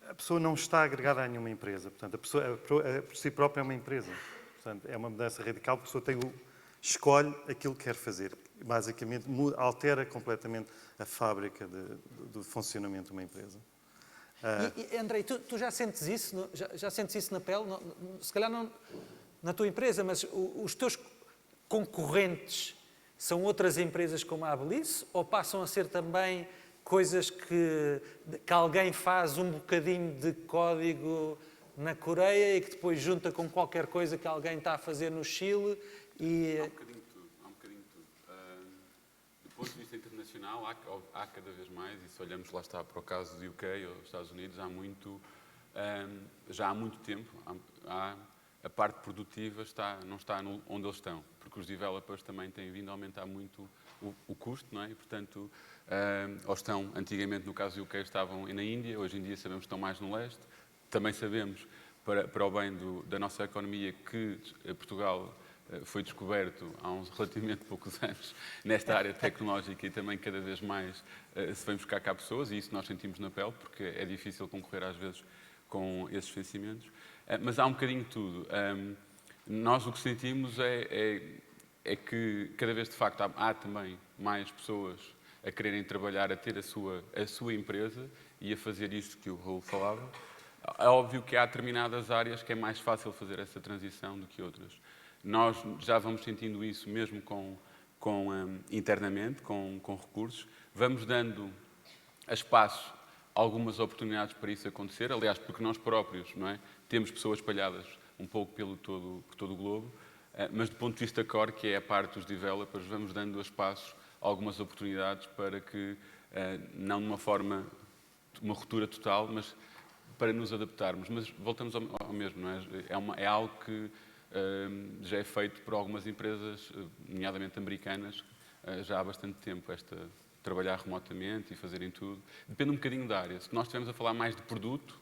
A pessoa não está agregada a nenhuma empresa. Portanto, a pessoa por si própria é uma empresa. Portanto, é uma mudança radical. A pessoa escolhe aquilo que quer fazer. Basicamente, altera completamente a fábrica do funcionamento de uma empresa. Andrei, tu já sentes isso? Já sentes isso na pele? Se calhar não na tua empresa, mas os teus concorrentes são outras empresas como a Abelice ou passam a ser também coisas que alguém faz um bocadinho de código na Coreia e que depois junta com qualquer coisa que alguém está a fazer no Chile e... Há um bocadinho de tudo. Do ponto de vista internacional, há cada vez mais, e se olhamos lá está para o caso do UK ou dos Estados Unidos, já há muito tempo, a parte produtiva não está onde eles estão, porque os developers também têm vindo a aumentar muito o custo, não é? E, portanto, ou estão, antigamente, no caso do UK, estavam na Índia, hoje em dia sabemos que estão mais no leste. Também sabemos, para o bem da nossa economia, que Portugal foi descoberto há uns relativamente poucos anos nesta área tecnológica e também cada vez mais se vem buscar cá pessoas, e isso nós sentimos na pele, porque é difícil concorrer às vezes com esses vencimentos. Mas há um bocadinho de tudo. Nós o que sentimos é que cada vez de facto há também mais pessoas a quererem trabalhar, a ter a sua empresa e a fazer isto que o Raul falava. É óbvio que há determinadas áreas que é mais fácil fazer essa transição do que outras. Nós já vamos sentindo isso mesmo internamente, com recursos. Vamos dando a espaço algumas oportunidades para isso acontecer, aliás, porque nós próprios, não é? Temos pessoas espalhadas um pouco por todo o globo, mas do ponto de vista core, que é a parte dos developers, vamos dando a espaços algumas oportunidades para que, não de uma ruptura total, mas para nos adaptarmos. Mas voltamos ao mesmo, não é? É algo que já é feito por algumas empresas, nomeadamente americanas, já há bastante tempo, trabalhar remotamente e fazerem tudo. Depende um bocadinho da área. Se nós estivermos a falar mais de produto,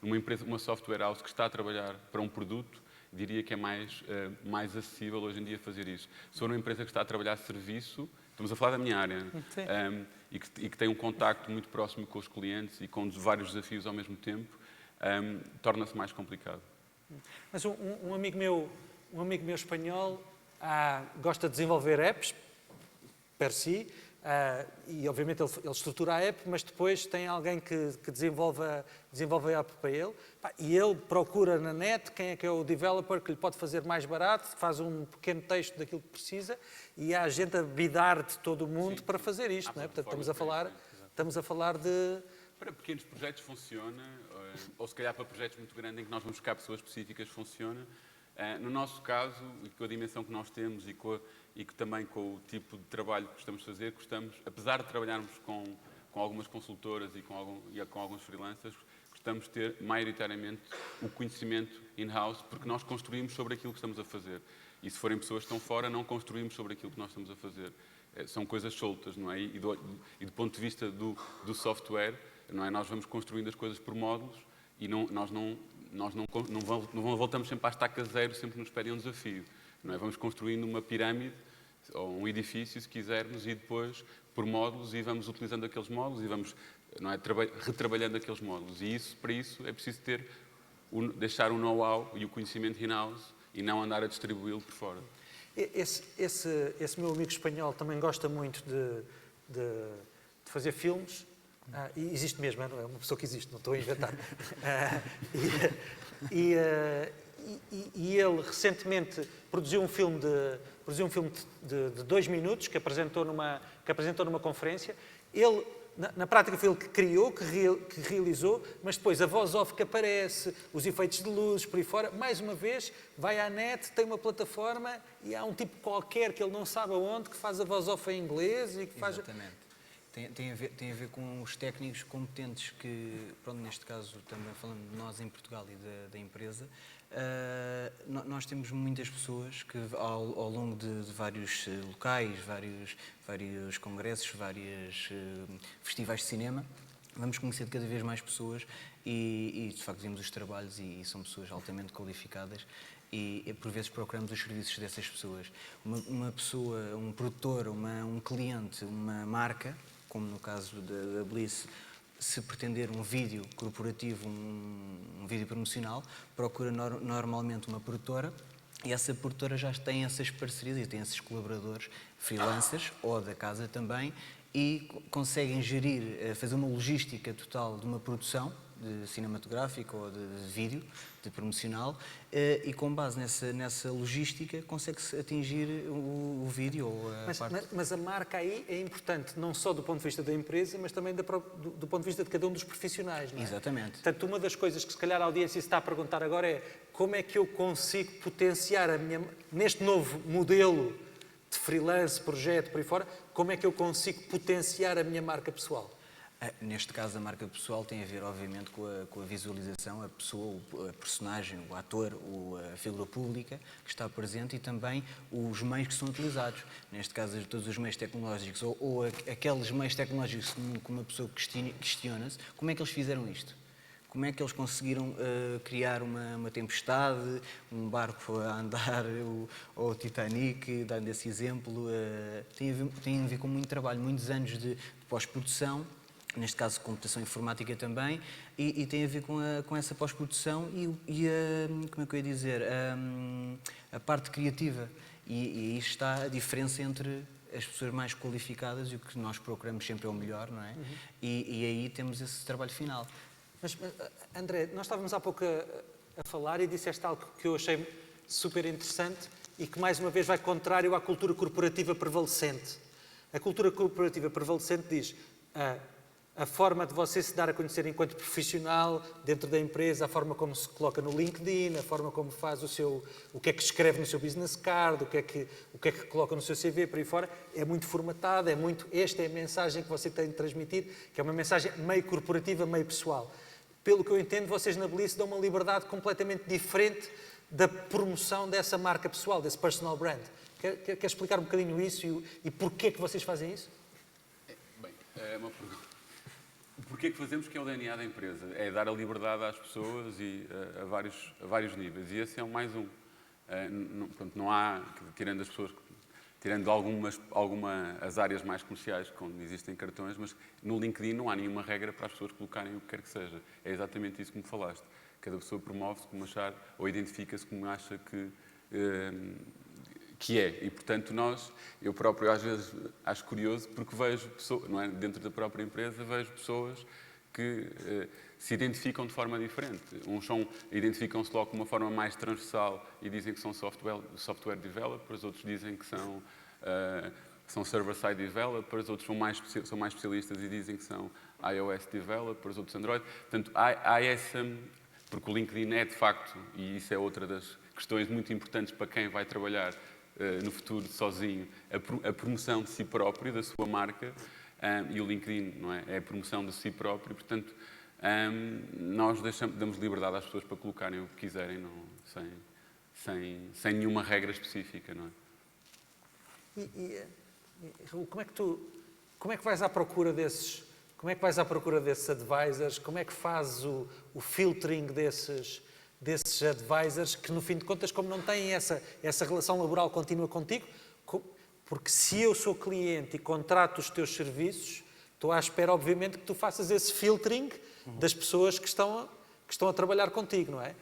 uma software house que está a trabalhar para um produto, diria que é mais acessível hoje em dia fazer isso. Se for uma empresa que está a trabalhar serviço, estamos a falar da minha área, e que tem um contacto muito próximo com os clientes e com vários desafios ao mesmo tempo, torna-se mais complicado. Mas um amigo meu espanhol gosta de desenvolver apps, per si, e obviamente ele estrutura a app, mas depois tem alguém que desenvolve a app para ele, e ele procura na net quem é que é o developer que lhe pode fazer mais barato, faz um pequeno texto daquilo que precisa, e há gente a bidar de todo o mundo para fazer isto, não é? Portanto, estamos a falar de... Para pequenos projetos funciona, ou se calhar para projetos muito grandes em que nós vamos buscar pessoas específicas funciona. No nosso caso, e com a dimensão que nós temos e que também com o tipo de trabalho que estamos a fazer, apesar de trabalharmos algumas consultoras e com alguns freelancers, gostamos de ter maioritariamente o conhecimento in-house, porque nós construímos sobre aquilo que estamos a fazer. E se forem pessoas que estão fora, não construímos sobre aquilo que nós estamos a fazer. São coisas soltas, não é? E do ponto de vista do software, não é? Nós vamos construindo as coisas por módulos e nós não voltamos sempre à estaca zero, sempre nos pedem um desafio. Não é? Vamos construindo uma pirâmide ou um edifício, se quisermos, e depois por módulos, e vamos utilizando aqueles módulos e vamos, não é, retrabalhando aqueles módulos. E para isso é preciso deixar o know-how e o conhecimento in-house e não andar a distribuí-lo por fora. Esse meu amigo espanhol também gosta muito de fazer filmes. E existe mesmo, não é uma pessoa que existe, não estou a inventar. E ele recentemente produziu um filme de 2 minutos que apresentou numa conferência. Ele, na prática, foi ele que criou, que realizou, mas depois a voz off que aparece, os efeitos de luzes, por aí fora, mais uma vez, vai à net, tem uma plataforma e há um tipo qualquer que ele não sabe aonde que faz a voz off em inglês e que faz... Exatamente. Tem a ver com os técnicos competentes que, pronto, neste caso, também falando de nós em Portugal e da empresa, nós temos muitas pessoas que, ao longo de vários locais, vários congressos, vários festivais de cinema, vamos conhecer cada vez mais pessoas e de facto, vemos os trabalhos e são pessoas altamente qualificadas. E por vezes procuramos os serviços dessas pessoas. Uma pessoa, um produtor, um cliente, uma marca, como no caso da Bliss, se pretender um vídeo corporativo, um vídeo promocional, procura normalmente uma produtora e essa produtora já tem essas parcerias e tem esses colaboradores freelancers ou da casa também e conseguem gerir, fazer uma logística total de uma produção de cinematográfico ou de vídeo, de promocional, e com base nessa logística consegue-se atingir o vídeo ou a parte... Mas a marca aí é importante, não só do ponto de vista da empresa, mas também do ponto de vista de cada um dos profissionais, não é? Exatamente. Portanto, uma das coisas que se calhar a audiência se está a perguntar agora é como é que eu consigo potenciar neste novo modelo de freelance, projeto, por aí fora, como é que eu consigo potenciar a minha marca pessoal? Neste caso, a marca pessoal tem a ver, obviamente, com a visualização, a pessoa, a personagem, o ator, a figura pública que está presente e também os meios que são utilizados. Neste caso, todos os meios tecnológicos ou aqueles meios tecnológicos que uma pessoa questiona-se, como é que eles fizeram isto? Como é que eles conseguiram criar uma tempestade, um barco a andar, ou o Titanic, dando esse exemplo? Tem a ver com muito trabalho, muitos anos de pós-produção, neste caso computação informática também, e tem a ver com essa pós-produção e como é que eu ia dizer, a parte criativa. E aí está a diferença entre as pessoas mais qualificadas e o que nós procuramos sempre é o melhor, não é? Uhum. E aí temos esse trabalho final. Mas, André, nós estávamos há pouco a falar e disseste algo que eu achei super interessante e que, mais uma vez, vai contrário à cultura corporativa prevalecente. A cultura corporativa prevalecente diz a forma de você se dar a conhecer enquanto profissional dentro da empresa, a forma como se coloca no LinkedIn, a forma como faz o que é que escreve no seu business card, o que é que coloca no seu CV, por aí fora, é muito formatada, esta é a mensagem que você tem de transmitir, que é uma mensagem meio corporativa, meio pessoal. Pelo que eu entendo, vocês na Bliss dão uma liberdade completamente diferente da promoção dessa marca pessoal, desse personal brand. Quer explicar um bocadinho isso e porquê que vocês fazem isso? Bem, é uma pergunta. Porquê que fazemos que é o DNA da empresa? É dar a liberdade às pessoas e a vários níveis. E esse é mais um. Não há, tirando as pessoas... Tirando as áreas mais comerciais, onde existem cartões, mas no LinkedIn não há nenhuma regra para as pessoas colocarem o que quer que seja. É exatamente isso que me falaste. Cada pessoa promove-se como achar, ou identifica-se como acha que é. E, portanto, eu próprio às vezes acho curioso, porque vejo pessoas, não é? Dentro da própria empresa, vejo pessoas que se identificam de forma diferente. Uns identificam-se logo de uma forma mais transversal e dizem que são software developers, outros dizem que são server-side developers, outros são mais especialistas e dizem que são iOS developers, outros Android. Portanto, há essa... Porque o LinkedIn é, de facto, e isso é outra das questões muito importantes para quem vai trabalhar no futuro sozinho, a promoção de si próprio, da sua marca. e o LinkedIn, não é? É a promoção de si próprio, portanto, nós damos liberdade às pessoas para colocarem o que quiserem, não, sem nenhuma regra específica, não é? Raul, como é que vais à procura desses advisors? Como é que fazes o filtering desses advisors que, no fim de contas, como não têm essa relação laboral contínua contigo, porque se eu sou cliente e contrato os teus serviços, estou à espera, obviamente, que tu faças esse filtering das pessoas que estão a trabalhar contigo, não é?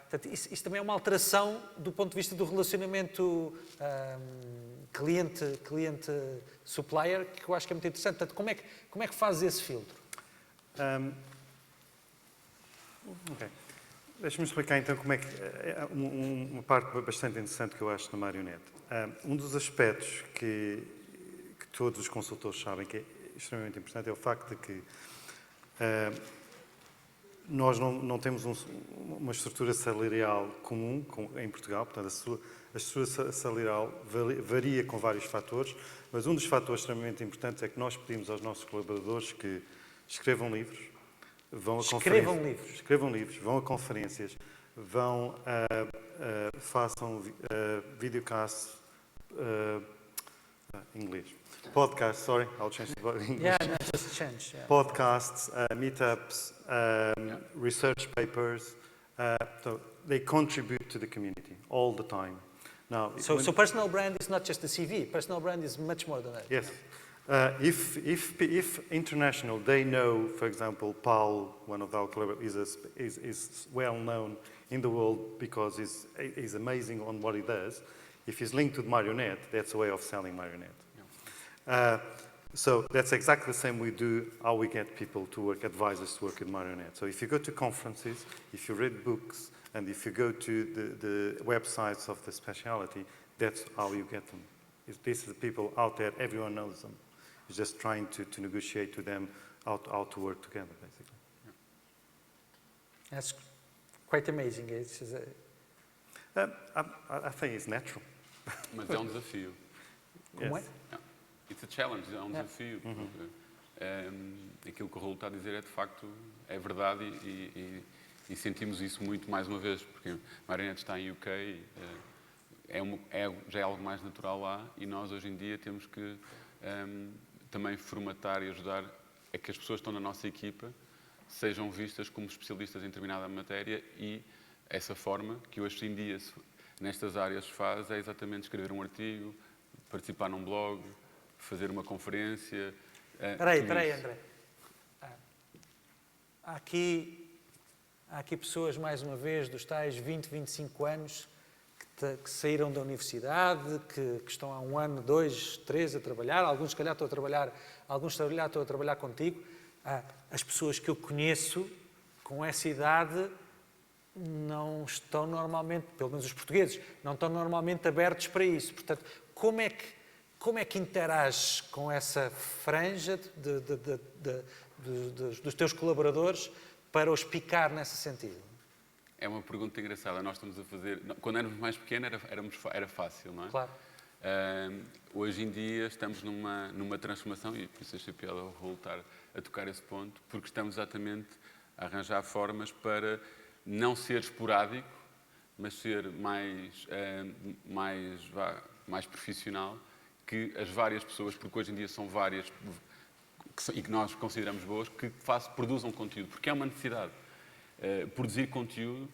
Portanto, isso também é uma alteração do ponto de vista do relacionamento cliente-supplier, que eu acho que é muito interessante. Portanto, como é que fazes esse filtro? Ok. Deixa-me explicar então como é que... uma parte bastante interessante que eu acho na Marionette. Um dos aspectos que todos os consultores sabem que é extremamente importante é o facto de que nós não temos uma estrutura salarial comum em Portugal, portanto a estrutura salarial varia com vários fatores, mas um dos fatores extremamente importantes é que nós pedimos aos nossos colaboradores que escrevam livros, escrevam livros, vão a conferências, façam videocasts, inglês. Podcasts, sorry, I'll change to English. Yeah, no, just change. Yeah. Podcasts, meetups, research papers. So they contribute to the community all the time. Now, So personal brand is not just the CV. Personal brand is much more than that. yes. If international, they know, for example, Paul, one of our collaborators, is well known in the world because he's amazing on what he does. If he's linked with Marionette, that's a way of selling Marionette. So that's exactly the same we do, how we get people to work, advisors to work with Marionette. So if you go to conferences, if you read books, and if you go to the websites of the specialty, that's how you get them. These are the people out there, everyone knows them. It's just trying to negotiate with them how to work together, basically. That's quite amazing. I think it's natural. Mas é um desafio. Como é? It's a challenge, é um desafio. Porque, aquilo que o Raul está a dizer é de facto, é verdade e sentimos isso muito mais uma vez, porque a Marionette está em UK, já é algo mais natural lá e nós hoje em dia temos que também formatar e ajudar a que as pessoas que estão na nossa equipa sejam vistas como especialistas em determinada matéria e essa forma que hoje em dia nestas áreas se faz é exatamente escrever um artigo, participar num blog, fazer uma conferência. Espera aí, André. Há aqui pessoas, mais uma vez, dos tais 20, 25 anos, que saíram da universidade, que estão há 1 ano, 2, 3 a trabalhar, alguns se calhar estão a trabalhar contigo. As pessoas que eu conheço com essa idade não estão normalmente, pelo menos os portugueses, não estão normalmente abertos para isso. Portanto, como é que interages com essa franja dos teus colaboradores para os picar nesse sentido? É uma pergunta engraçada. Nós estamos a fazer... Quando éramos mais pequenos era fácil, não é? Claro. Hoje em dia estamos numa transformação, e por isso achei piada ao voltar a tocar esse ponto, porque estamos exatamente a arranjar formas para não ser esporádico, mas ser mais profissional, que as várias pessoas, porque hoje em dia são várias, e que nós consideramos boas, que produzam conteúdo, porque é uma necessidade. Produzir conteúdo,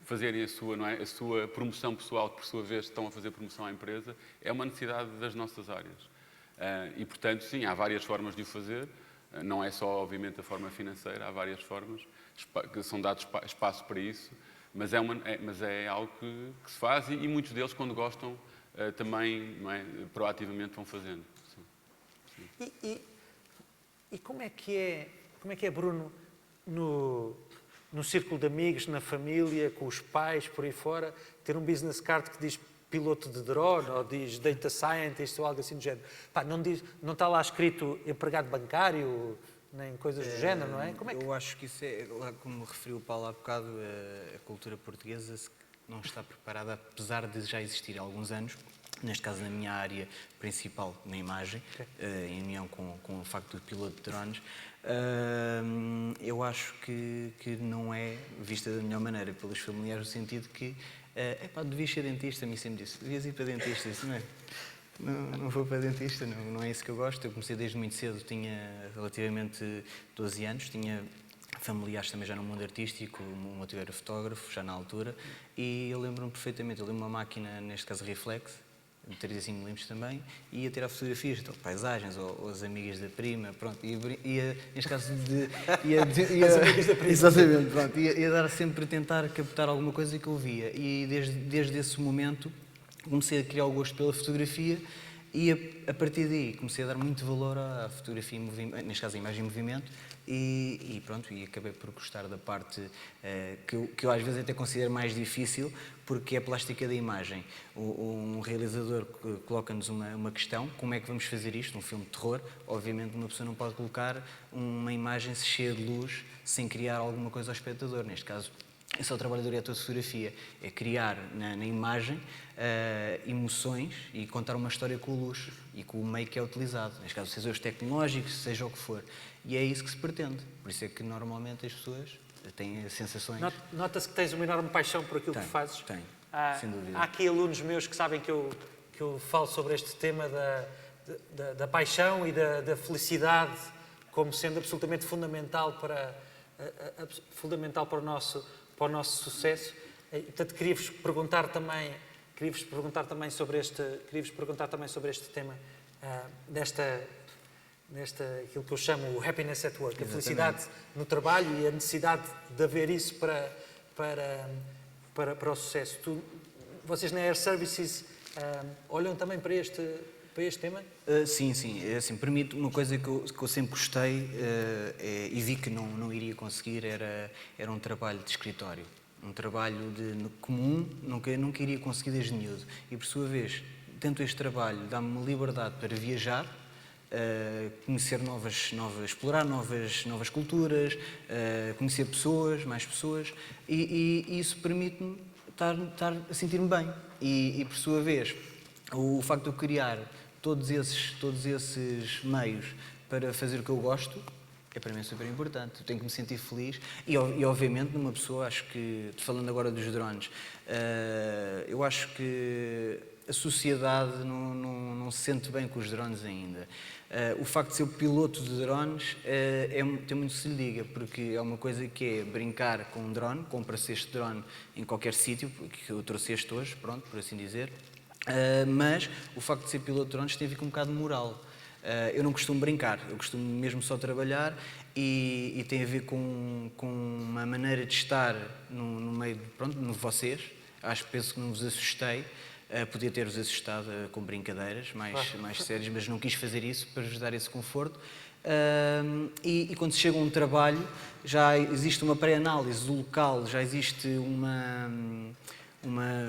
fazerem a sua promoção pessoal, que por sua vez estão a fazer promoção à empresa, é uma necessidade das nossas áreas. E, portanto, sim, há várias formas de o fazer, não é só, obviamente, a forma financeira, há várias formas, que são dados espaço para isso, mas é algo que se faz e muitos deles, quando gostam, também proativamente vão fazendo. Sim. E como é que é, Bruno, no círculo de amigos, na família, com os pais, por aí fora, ter um business card que diz piloto de drone ou diz data scientist ou algo assim do género? Não está lá escrito empregado bancário, nem coisas do género, não é? Eu acho que isso é, como referiu o Paulo há bocado, a cultura portuguesa não está preparada, apesar de já existir há alguns anos, neste caso na minha área principal, na imagem, em união com o facto do piloto de drones, eu acho que não é vista da melhor maneira pelos familiares, no sentido que, devias ser dentista, a mim sempre disse, devias ir para dentista, isso não é? Não vou para dentista, não é isso que eu gosto. Eu comecei desde muito cedo, tinha relativamente 12 anos, tinha familiares também já no mundo artístico, o meu tio era fotógrafo, já na altura, e eu lembro-me perfeitamente, eu lembro uma máquina, neste caso reflex, de 35mm também, e ia tirar fotografias, então, paisagens, ou as amigas da prima, pronto, ia neste caso, as amigas da prima. Exatamente, pronto, ia dar sempre a tentar captar alguma coisa que eu via, e desde esse momento comecei a criar o gosto pela fotografia, e a partir daí comecei a dar muito valor à fotografia em movimento, neste caso a imagem em movimento, e pronto, e acabei por gostar da parte que eu às vezes até considero mais difícil, porque é a plástica da imagem. Um realizador coloca-nos uma questão, como é que vamos fazer isto, um filme de terror, obviamente uma pessoa não pode colocar uma imagem cheia de luz sem criar alguma coisa ao espectador, neste caso. Esse é o trabalho do diretor de fotografia, é criar na imagem emoções e contar uma história com a luz e com o meio que é utilizado, neste caso, seja os tecnológicos, seja o que for. E é isso que se pretende. Por isso é que normalmente as pessoas têm sensações... Nota-se que tens uma enorme paixão por aquilo que fazes. Tenho, sem dúvida. Há aqui alunos meus que sabem que eu falo sobre este tema da paixão e da felicidade como sendo absolutamente fundamental para o nosso sucesso. Portanto, queria-vos perguntar também sobre este tema aquilo que eu chamo o happiness at work, a felicidade no trabalho e a necessidade de haver isso para o sucesso. Vocês na Air Services olham também para este tema? Sim. É assim, permite uma coisa que eu sempre gostei e vi que não iria conseguir, era um trabalho de escritório. Um trabalho comum, nunca iria conseguir desde miúdo. E, por sua vez, tanto este trabalho dá-me uma liberdade para viajar, conhecer explorar novas culturas, conhecer mais pessoas, e isso permite-me estar a sentir-me bem. E, por sua vez, o facto de eu criar todos esses meios para fazer o que eu gosto, é para mim super importante. Eu tenho que me sentir feliz e obviamente, numa pessoa, acho que, falando agora dos drones, eu acho que a sociedade não se sente bem com os drones ainda. O facto de ser o piloto de drones tem muito que se lhe diga, porque é uma coisa que é brincar com um drone, compra-se este drone em qualquer sítio, que eu trouxe este hoje, pronto, por assim dizer, mas o facto de ser piloto de drones tem a ver com um bocado de moral. Eu não costumo brincar, eu costumo mesmo só trabalhar e tem a ver com uma maneira de estar no meio, pronto, de vocês. Penso que não vos assustei, podia ter-vos assustado com brincadeiras mais sérias, mas não quis fazer isso para vos dar esse conforto. E quando se chega a um trabalho, já existe uma pré-análise do local, já existe uma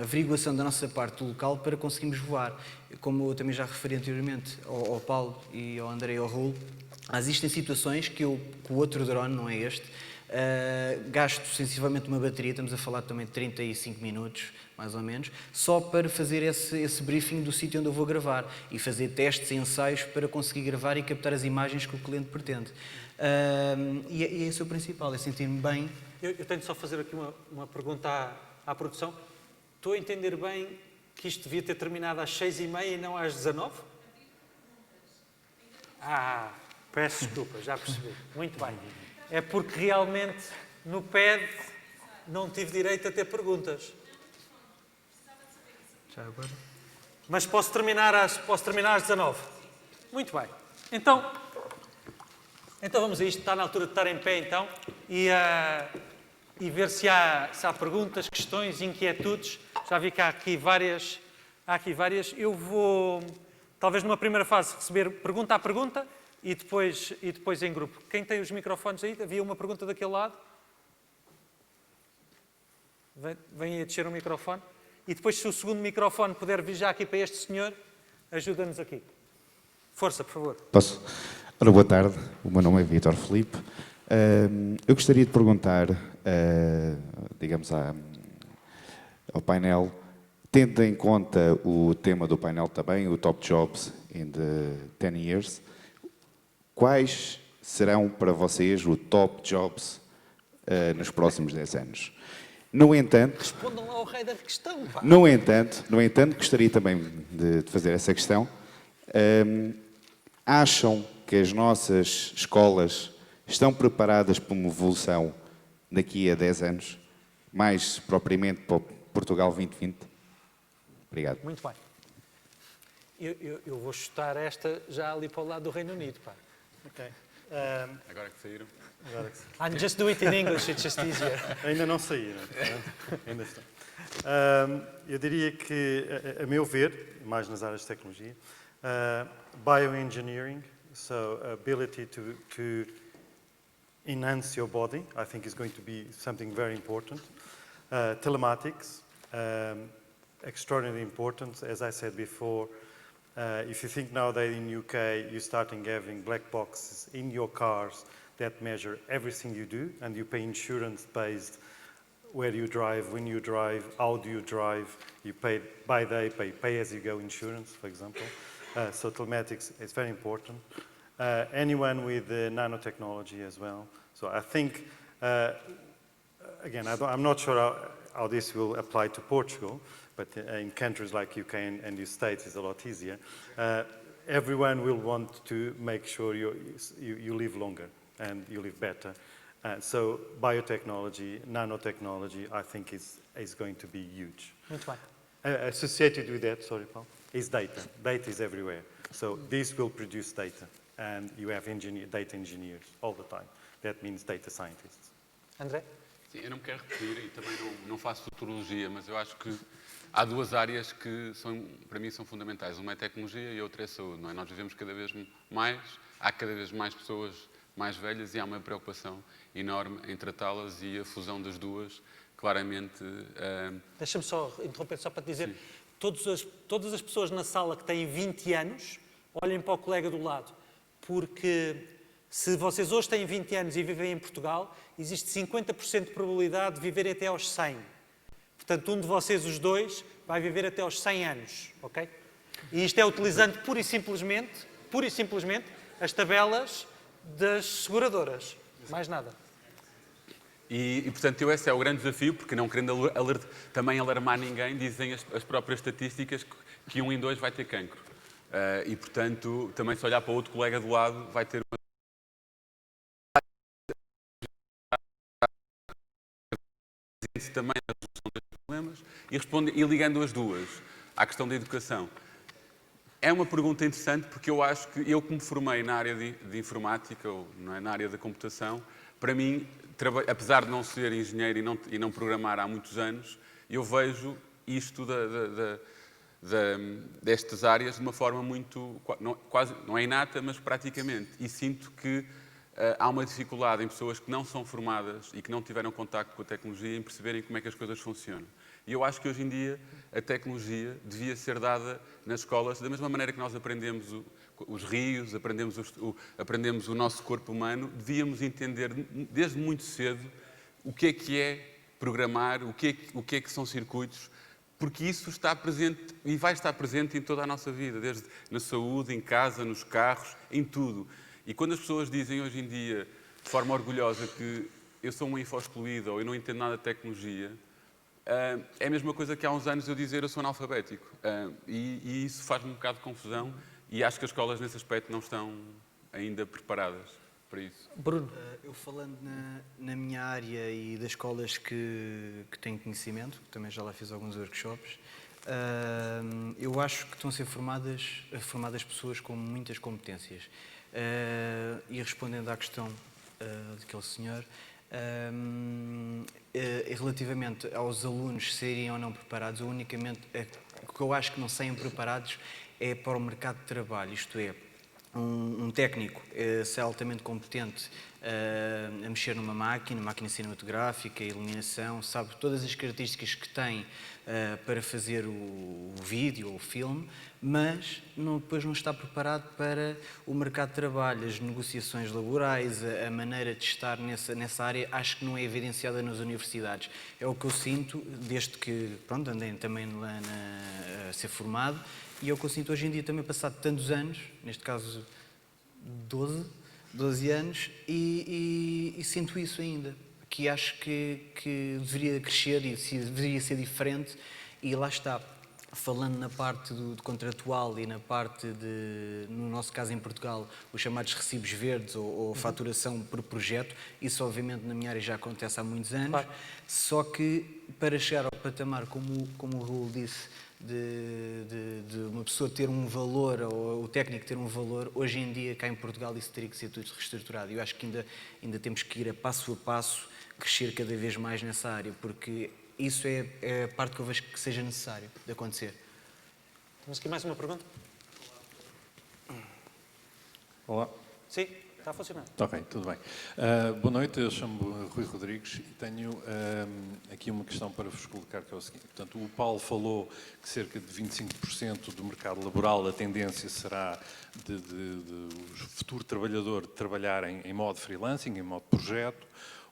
averiguação da nossa parte do local para conseguirmos voar. Como eu também já referi anteriormente ao Paulo e ao André e ao Raul, existem situações que o outro drone, não é este, gasto sensivelmente uma bateria, estamos a falar também de 35 minutos, mais ou menos, só para fazer esse briefing do sítio onde eu vou gravar e fazer testes e ensaios para conseguir gravar e captar as imagens que o cliente pretende. E esse é o principal, é sentir-me bem. Eu tenho só fazer aqui uma pergunta à produção. Estou a entender bem que isto devia ter terminado às 6h30 e não às 19h? Peço desculpa, já percebi. Muito bem. É porque realmente no PED não tive direito a ter perguntas. Já agora? Mas posso terminar às 19h? Muito bem. Então vamos a isto. Está na altura de estar em pé, então, e ver se há perguntas, questões, inquietudes. Já vi que há aqui várias. Eu vou, talvez numa primeira fase, receber pergunta a pergunta e depois em grupo. Quem tem os microfones aí? Havia uma pergunta daquele lado. Vem a descer o microfone. E depois, se o segundo microfone puder vir já aqui para este senhor, ajuda-nos aqui. Força, por favor. Posso? Ora, boa tarde. O meu nome é Vítor Filipe. Eu gostaria de perguntar, digamos, ao painel, Tendo em conta o tema do painel também, o Top Jobs in the 10 Years, quais serão para vocês o Top Jobs nos próximos 10 anos? No entanto, Respondam lá ao rei da questão, pá. no entanto, gostaria também de fazer essa questão. Acham que as nossas escolas estão preparadas para uma evolução daqui a 10 anos, mais propriamente para o Portugal 2020? Obrigado. Muito bem. Eu vou chutar esta já ali para o lado do Reino Unido, pá. Ok. Agora que saíram. And just do it in English, it's just easier. Ainda não saíram. Ainda estão. Eu diria que, a meu ver, mais nas áreas de tecnologia, bioengineering, so ability to enhance your body, I think is going to be something very important. Telematics, extraordinarily important. As I said before, if you think nowadays in UK, you're starting having black boxes in your cars that measure everything you do, and you pay insurance based where you drive, when you drive, how do you drive. You pay by day, pay as you go insurance, for example. So telematics is very important. Anyone with nanotechnology as well. So I think, again, I'm not sure how this will apply to Portugal, but in countries like UK and the States it's a lot easier. Everyone will want to make sure you live longer and you live better. So biotechnology, nanotechnology, I think is going to be huge. Muito bem. Associated with that, sorry, Paul, is data. Data is everywhere. So this will produce data, and you have data engineers all the time. That means data scientists. André? Sim, eu não me quero repetir e também não faço futurologia, mas eu acho que há duas áreas que para mim são fundamentais. Uma é tecnologia e a outra é saúde. Não é? Nós vivemos cada vez mais, há cada vez mais pessoas mais velhas e há uma preocupação enorme em tratá-las e a fusão das duas, claramente... Deixa-me só interromper, só para te dizer, todas as pessoas na sala que têm 20 anos, olhem para o colega do lado, porque se vocês hoje têm 20 anos e vivem em Portugal, existe 50% de probabilidade de viverem até aos 100. Portanto, um de vocês, os dois, vai viver até aos 100 anos, ok? E isto é utilizando pura e simplesmente, as tabelas das seguradoras. Mais nada. Portanto, esse é o grande desafio, porque não querendo também alarmar ninguém, dizem as próprias estatísticas que 1 em 2 vai ter cancro. E, portanto, também se olhar para o outro colega do lado, vai ter uma... também a resolução dos problemas e ligando as duas à questão da educação. É uma pergunta interessante porque eu acho que eu que me formei na área de informática, ou não é, na área da computação, para mim, apesar de não ser engenheiro e não programar há muitos anos, eu vejo isto destas áreas de uma forma muito, quase, não é inata, mas praticamente. E sinto que há uma dificuldade em pessoas que não são formadas e que não tiveram contacto com a tecnologia em perceberem como é que as coisas funcionam. E eu acho que hoje em dia a tecnologia devia ser dada nas escolas da mesma maneira que nós aprendemos os rios, aprendemos o nosso corpo humano, devíamos entender desde muito cedo o que é programar, o que é que são circuitos, porque isso está presente e vai estar presente em toda a nossa vida, desde na saúde, em casa, nos carros, em tudo. E quando as pessoas dizem hoje em dia, de forma orgulhosa, que eu sou um info-excluído ou eu não entendo nada de tecnologia, é a mesma coisa que há uns anos eu dizer eu sou analfabético. E isso faz-me um bocado de confusão e acho que as escolas nesse aspecto não estão ainda preparadas para isso. Bruno? Eu falando na minha área e das escolas que tenho conhecimento, que também já lá fiz alguns workshops, eu acho que estão a ser formadas pessoas com muitas competências. E respondendo à questão daquele senhor, relativamente aos alunos serem ou não preparados, o que eu acho que não saem preparados é para o mercado de trabalho, isto é, um técnico se é altamente competente a mexer numa máquina cinematográfica, iluminação, sabe todas as características que tem para fazer o vídeo ou o filme, mas depois não está preparado para o mercado de trabalho, as negociações laborais, a maneira de estar nessa área, acho que não é evidenciada nas universidades. É o que eu sinto desde que, pronto, andei também lá a ser formado, e é o que eu sinto hoje em dia também, passado tantos anos, neste caso 12 anos, e sinto isso ainda, que acho que deveria crescer e deveria ser diferente, e lá está. Falando na parte do contratual e na parte no nosso caso em Portugal, os chamados recibos verdes ou faturação por projeto, isso obviamente na minha área já acontece há muitos anos, claro. Só que para chegar ao patamar, como o Raul disse, de uma pessoa ter um valor, ou o técnico ter um valor, hoje em dia cá em Portugal isso teria que ser tudo reestruturado. Eu acho que ainda temos que ir a passo, crescer cada vez mais nessa área, porque isso é a parte que eu vejo que seja necessário de acontecer. Temos aqui mais uma pergunta? Olá. Sim, está a funcionar. Ok, tudo bem. Boa noite, eu chamo-me Rui Rodrigues e tenho aqui uma questão para vos colocar, que é o seguinte. Portanto, o Paulo falou que cerca de 25% do mercado laboral, a tendência será de o futuro trabalhador trabalhar em modo freelancing, em modo projeto.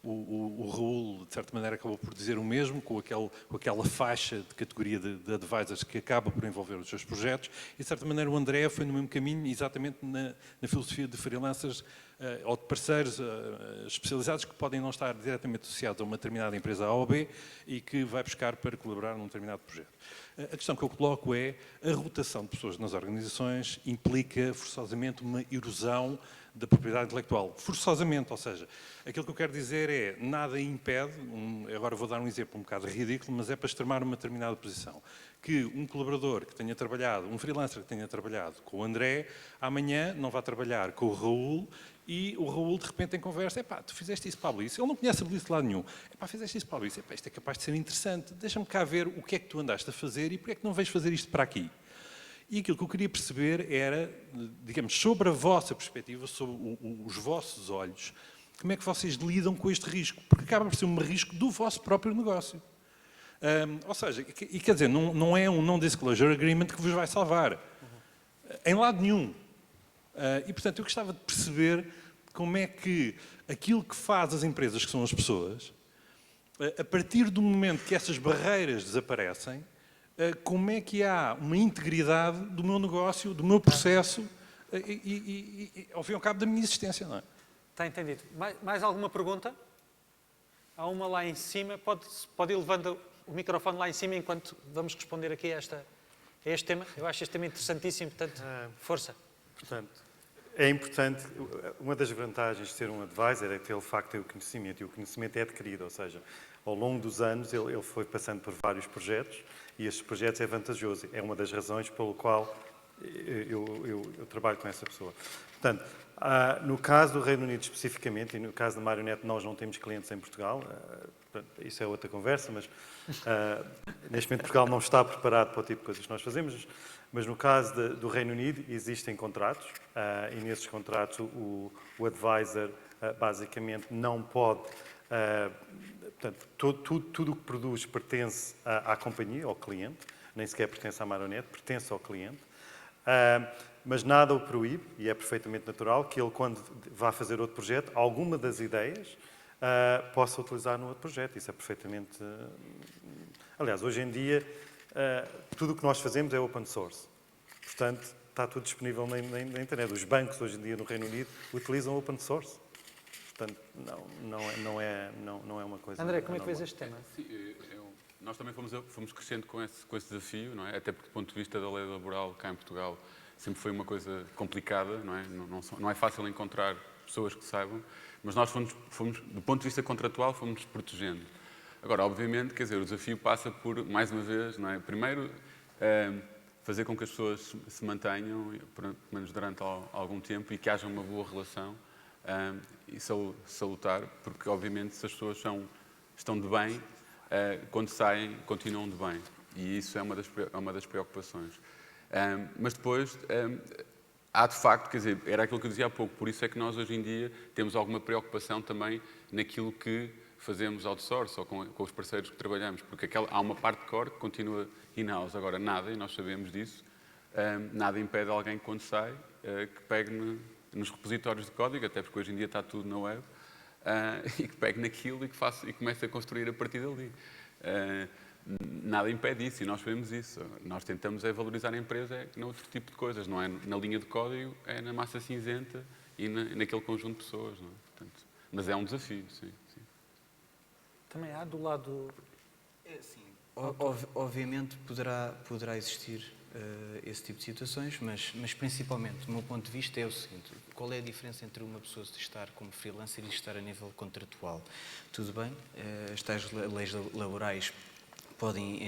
O Raul, de certa maneira, acabou por dizer o mesmo, com aquela faixa de categoria de advisors que acaba por envolver os seus projetos, e, de certa maneira, o André foi no mesmo caminho, exatamente na filosofia de freelancers ou de parceiros especializados que podem não estar diretamente associados a uma determinada empresa A ou B e que vai buscar para colaborar num determinado projeto. A questão que eu coloco é a rotação de pessoas nas organizações implica forçosamente uma erosão da propriedade intelectual. Forçosamente, ou seja, aquilo que eu quero dizer é, nada impede, agora vou dar um exemplo um bocado ridículo, mas é para extremar uma determinada posição, que um colaborador que tenha trabalhado, um freelancer que tenha trabalhado com o André, amanhã não vai trabalhar com o Raul, e o Raul, de repente, em conversa, epá, tu fizeste isso para a Bliss, ele não conhece a Bliss de lado nenhum, epá, fizeste isso para a Bliss, epá, isto é capaz de ser interessante, deixa-me cá ver o que é que tu andaste a fazer e porque é que não vais fazer isto para aqui. E aquilo que eu queria perceber era, digamos, sobre a vossa perspectiva, sobre os vossos olhos, como é que vocês lidam com este risco? Porque acaba por ser um risco do vosso próprio negócio. Ou seja, e quer dizer, não é um non-disclosure agreement que vos vai salvar. Em lado nenhum. E, portanto, eu gostava de perceber como é que aquilo que faz as empresas, que são as pessoas, a partir do momento que essas barreiras desaparecem, como é que há uma integridade do meu negócio, do meu processo e ao fim e ao cabo, da minha existência, não é? Está entendido. Mais alguma pergunta? Há uma lá em cima. Pode ir levando o microfone lá em cima enquanto vamos responder aqui a este tema. Eu acho este tema interessantíssimo, portanto, força. Portanto, é importante, uma das vantagens de ser um advisor é que ele, de facto, tem o conhecimento, e o conhecimento é adquirido, ou seja, ao longo dos anos ele foi passando por vários projetos, e estes projetos é vantajoso. É uma das razões pelo qual eu trabalho com essa pessoa. Portanto, no caso do Reino Unido especificamente, e no caso da Marionette, nós não temos clientes em Portugal, isso é outra conversa, mas neste momento Portugal não está preparado para o tipo de coisas que nós fazemos, mas no caso do Reino Unido existem contratos, e nesses contratos o advisor basicamente não pode... Portanto, tudo o que produz pertence à companhia, ao cliente, nem sequer pertence à Marionette, pertence ao cliente, mas nada o proíbe, e é perfeitamente natural, que ele, quando vá fazer outro projeto, alguma das ideias possa utilizar no outro projeto. Isso é perfeitamente... Aliás, hoje em dia, tudo o que nós fazemos é open source. Portanto, está tudo disponível na internet. Os bancos, hoje em dia, no Reino Unido, utilizam open source. Portanto, não é uma coisa... André, como é que vês este tema? Sim, nós também fomos crescendo com esse desafio, não é? Até porque, do ponto de vista da lei laboral, cá em Portugal, sempre foi uma coisa complicada, não é? Não é fácil encontrar pessoas que saibam, mas nós fomos, do ponto de vista contratual, fomos protegendo. Agora, obviamente, quer dizer, o desafio passa por, mais uma vez, não é? Primeiro, fazer com que as pessoas se mantenham, pelo menos durante algum tempo, e que haja uma boa relação, e salutar, porque, obviamente, se as pessoas estão de bem, quando saem, continuam de bem. E isso é uma das preocupações. Mas depois, há de facto, quer dizer, era aquilo que eu dizia há pouco, por isso é que nós hoje em dia temos alguma preocupação também naquilo que fazemos outsource ou com os parceiros que trabalhamos, porque há uma parte de core que continua in-house. Agora, nada, e nós sabemos disso, nada impede alguém, quando sai, que pegue nos repositórios de código, até porque hoje em dia está tudo na web, e que pegue naquilo e comece a construir a partir dali. Nada impede isso, e nós sabemos isso. Nós tentamos valorizar a empresa noutro tipo de coisas, não é na linha de código, é na massa cinzenta e naquele conjunto de pessoas. Não é? Portanto, mas é um desafio, sim. Também há do lado... Sim, obviamente poderá existir esse tipo de situações, mas principalmente, do meu ponto de vista, é o seguinte: qual é a diferença entre uma pessoa estar como freelancer e estar a nível contratual? Tudo bem, as tais leis laborais podem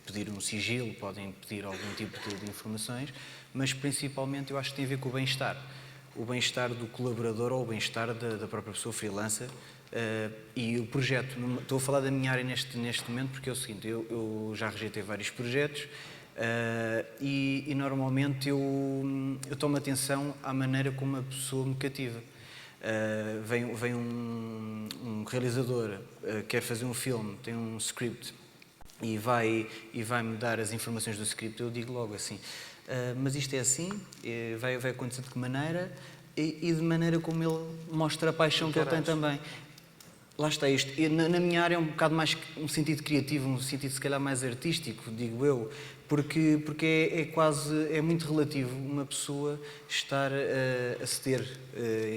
pedir um sigilo, podem pedir algum tipo de informações, mas principalmente eu acho que tem a ver com o bem-estar. O bem-estar do colaborador ou o bem-estar da própria pessoa freelancer. E o projeto, estou a falar da minha área neste momento porque é o seguinte: eu já rejeitei vários projetos e normalmente eu tomo atenção à maneira como a pessoa me cativa. Vem um realizador, quer fazer um filme, tem um script e vai-me dar as informações do script, eu digo logo assim, mas isto é assim, vai acontecer de que maneira e de maneira como ele mostra a paixão que ele tem também. Lá está isto. Na minha área é um bocado mais um sentido criativo, um sentido se calhar mais artístico, digo eu, porque é muito relativo uma pessoa estar a ceder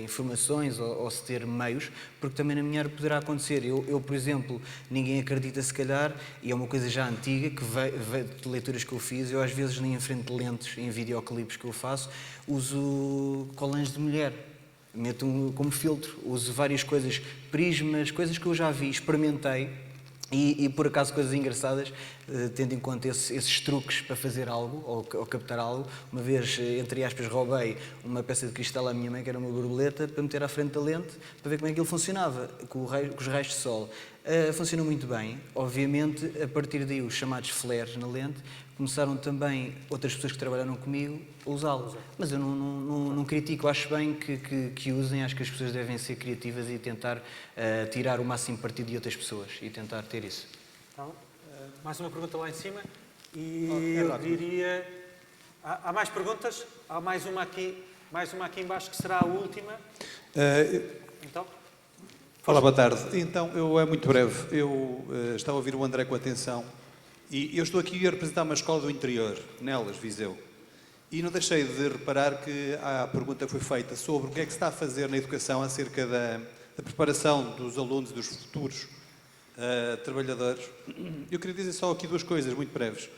informações ou ceder meios, porque também na minha área poderá acontecer. Eu, por exemplo, ninguém acredita se calhar, e é uma coisa já antiga, que veio de leituras que eu fiz, eu às vezes nem em frente de lentes, em videoclipes que eu faço, uso colãs de mulher. Meto como filtro, uso várias coisas, prismas, coisas que eu já vi, experimentei e por acaso coisas engraçadas, tendo em conta esses truques para fazer algo ou captar algo. Uma vez, entre aspas, roubei uma peça de cristal à minha mãe, que era uma borboleta, para meter à frente da lente, para ver como é que ele funcionava, com os raios de sol. Funcionou muito bem. Obviamente, a partir daí, os chamados flares na lente, começaram também outras pessoas que trabalharam comigo a usá-los. Mas eu não critico, acho bem que usem, acho que as pessoas devem ser criativas e tentar tirar o máximo partido de outras pessoas e tentar ter isso. Então, mais uma pergunta lá em cima e eu diria... Há mais perguntas? Há mais uma aqui em baixo que será a última. Então... Olá, boa tarde. Então, é muito breve. Eu estava a ouvir o André com atenção e eu estou aqui a representar uma escola do interior, Nelas, Viseu. E não deixei de reparar que a pergunta foi feita sobre o que é que se está a fazer na educação acerca da preparação dos alunos e dos futuros trabalhadores. Eu queria dizer só aqui duas coisas muito breves.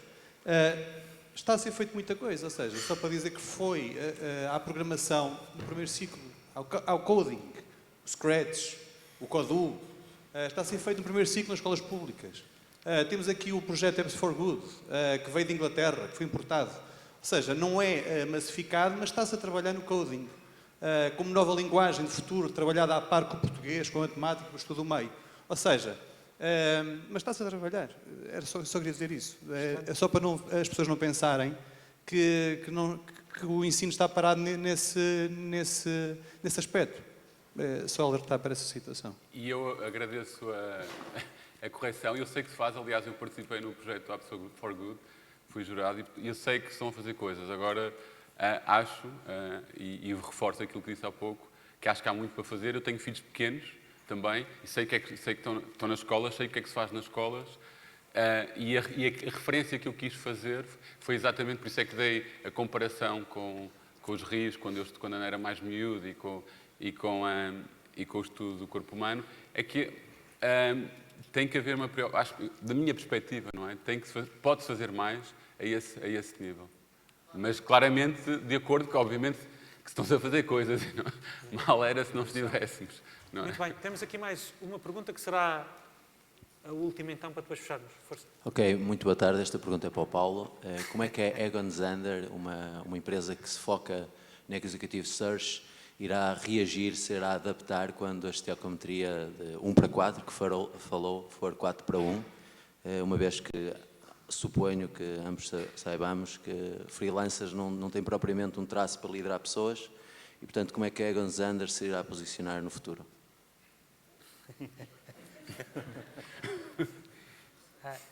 Está a ser feito muita coisa, ou seja, só para dizer que foi à programação no primeiro ciclo, ao coding, o Scratch, o Kodu, está a ser feito no primeiro ciclo nas escolas públicas. Temos aqui o projeto Apps for Good, que veio de Inglaterra, que foi importado. Ou seja, não é massificado, mas está-se a trabalhar no coding, como nova linguagem de futuro, trabalhada a par com o português, com a matemática, com o estudo do meio. Ou seja, mas está-se a trabalhar. Só queria dizer isso. É só para as pessoas não pensarem que o ensino está parado nesse aspecto. Só alertar para essa situação. E eu agradeço a correção. Eu sei que se faz, aliás, eu participei no projeto Apps for Good, fui jurado e eu sei que estão a fazer coisas. Agora, acho, e reforço aquilo que disse há pouco, que acho que há muito para fazer. Eu tenho filhos pequenos também e sei que estão nas escolas, sei o que é que se faz nas escolas. E a referência que eu quis fazer foi exatamente por isso é que dei a comparação com os rios, quando eu era mais miúdo e com o estudo do corpo humano, é que tem que haver uma preocupação, da minha perspectiva, não é? Pode-se fazer mais a esse nível. Mas claramente, de acordo com, obviamente, que estão-se a fazer coisas. Não? Mal era se não estivéssemos. Não é? Muito bem, temos aqui mais uma pergunta que será a última então, para depois fecharmos. Força. Ok, muito boa tarde. Esta pergunta é para o Paulo. Como é que a Egon Zehnder, uma empresa que se foca na Executive Search, irá reagir, será adaptar quando a estequiometria de 1:4, que falou, for 4:1, uma vez que suponho que ambos saibamos que freelancers não têm propriamente um traço para liderar pessoas e, portanto, como é que a Egon Zehnder se irá posicionar no futuro?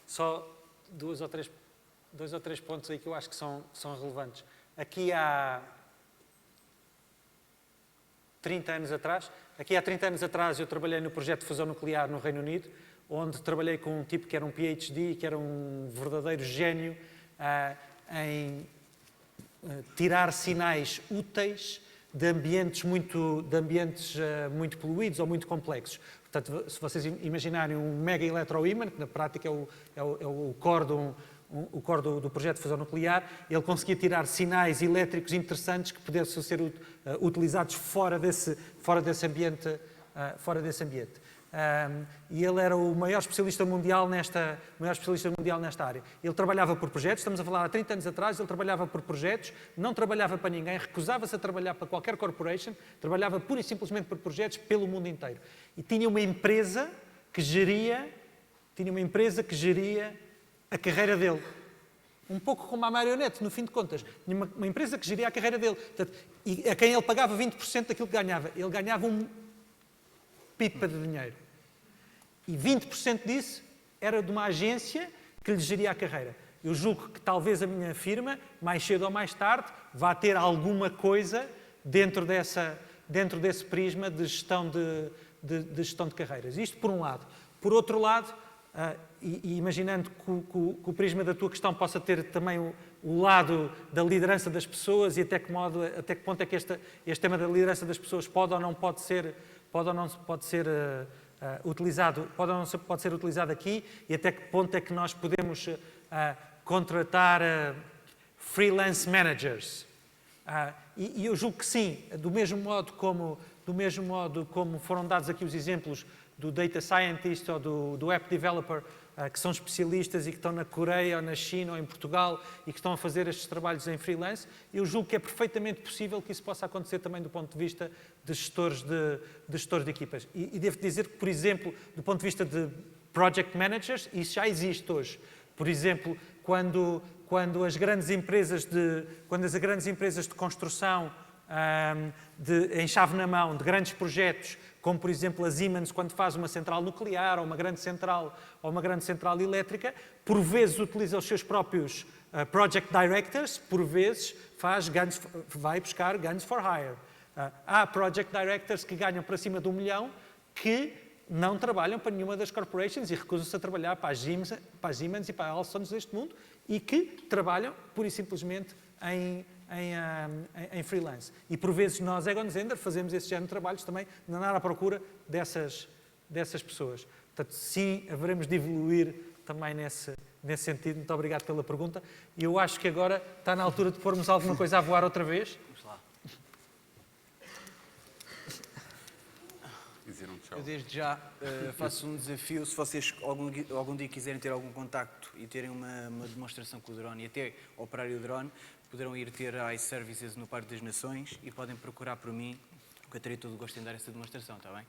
Só dois ou três pontos aí que eu acho que são relevantes. Aqui há 30 anos atrás, eu trabalhei no projeto de fusão nuclear no Reino Unido, onde trabalhei com um tipo que era um PhD, que era um verdadeiro gênio em tirar sinais úteis de ambientes muito poluídos ou muito complexos. Portanto, se vocês imaginarem um mega eletroímã, que na prática é o core do projeto de fusão nuclear, ele conseguia tirar sinais elétricos interessantes que pudessem ser utilizados fora desse ambiente. E ele era o maior especialista mundial nesta área. Ele trabalhava por projetos, estamos a falar há 30 anos atrás, ele trabalhava por projetos, não trabalhava para ninguém, recusava-se a trabalhar para qualquer corporation, trabalhava pura e simplesmente por projetos pelo mundo inteiro. E tinha uma empresa que geria a carreira dele. Um pouco como a marionete, no fim de contas. Tinha uma empresa que geria a carreira dele. Portanto, e a quem ele pagava 20% daquilo que ganhava. Ele ganhava um pipa de dinheiro. E 20% disso era de uma agência que lhe geria a carreira. Eu julgo que talvez a minha firma, mais cedo ou mais tarde, vá ter alguma coisa dentro desse prisma de gestão de carreiras. Isto por um lado. Por outro lado, e imaginando que o prisma da tua questão possa ter também o lado da liderança das pessoas e até que ponto é que este tema da liderança das pessoas pode ou não pode ser utilizado aqui e até que ponto é que nós podemos contratar freelance managers. E eu julgo que sim, do mesmo modo como foram dados aqui os exemplos do data scientist ou do app developer, que são especialistas e que estão na Coreia ou na China ou em Portugal e que estão a fazer estes trabalhos em freelance, eu julgo que é perfeitamente possível que isso possa acontecer também do ponto de vista de gestores de equipas. E devo dizer que, por exemplo, do ponto de vista de project managers, isso já existe hoje. Por exemplo, quando as grandes empresas de construção em chave na mão, de grandes projetos, como por exemplo a Siemens quando faz uma central nuclear ou uma grande central elétrica, por vezes utiliza os seus próprios project directors, por vezes vai buscar guns for hire. Há project directors que ganham para cima de 1 milhão que não trabalham para nenhuma das corporations e recusam-se a trabalhar para a Siemens e para a Alstom deste mundo e que trabalham pura e simplesmente em freelance. E por vezes nós, Egon Zehnder, fazemos esse género de trabalhos também, de andar à procura dessas pessoas. Portanto, sim, haveremos de evoluir também nesse sentido. Muito obrigado pela pergunta. E eu acho que agora está na altura de pormos alguma coisa a voar outra vez. Vamos lá. tchau. Eu desde já faço um desafio, se vocês algum dia quiserem ter algum contacto e terem uma demonstração com o drone e até operar o drone, poderão ir ter a iServices no Parque das Nações e podem procurar por mim, porque eu terei todo o gosto em dar essa demonstração, está bem?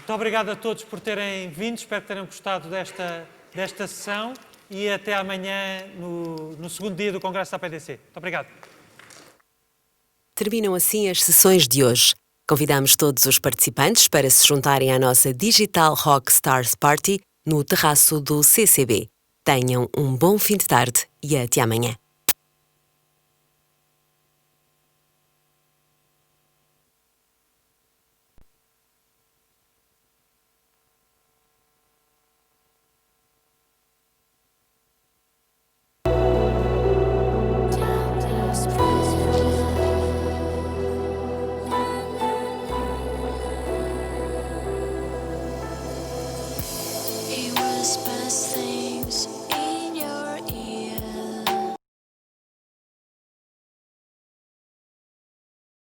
Muito obrigado a todos por terem vindo, espero que tenham gostado desta sessão e até amanhã no segundo dia do Congresso da PDC. Muito obrigado. Terminam assim as sessões de hoje. Convidamos todos os participantes para se juntarem à nossa Digital Rock Stars Party no terraço do CCB. Tenham um bom fim de tarde e até amanhã. He was best thing.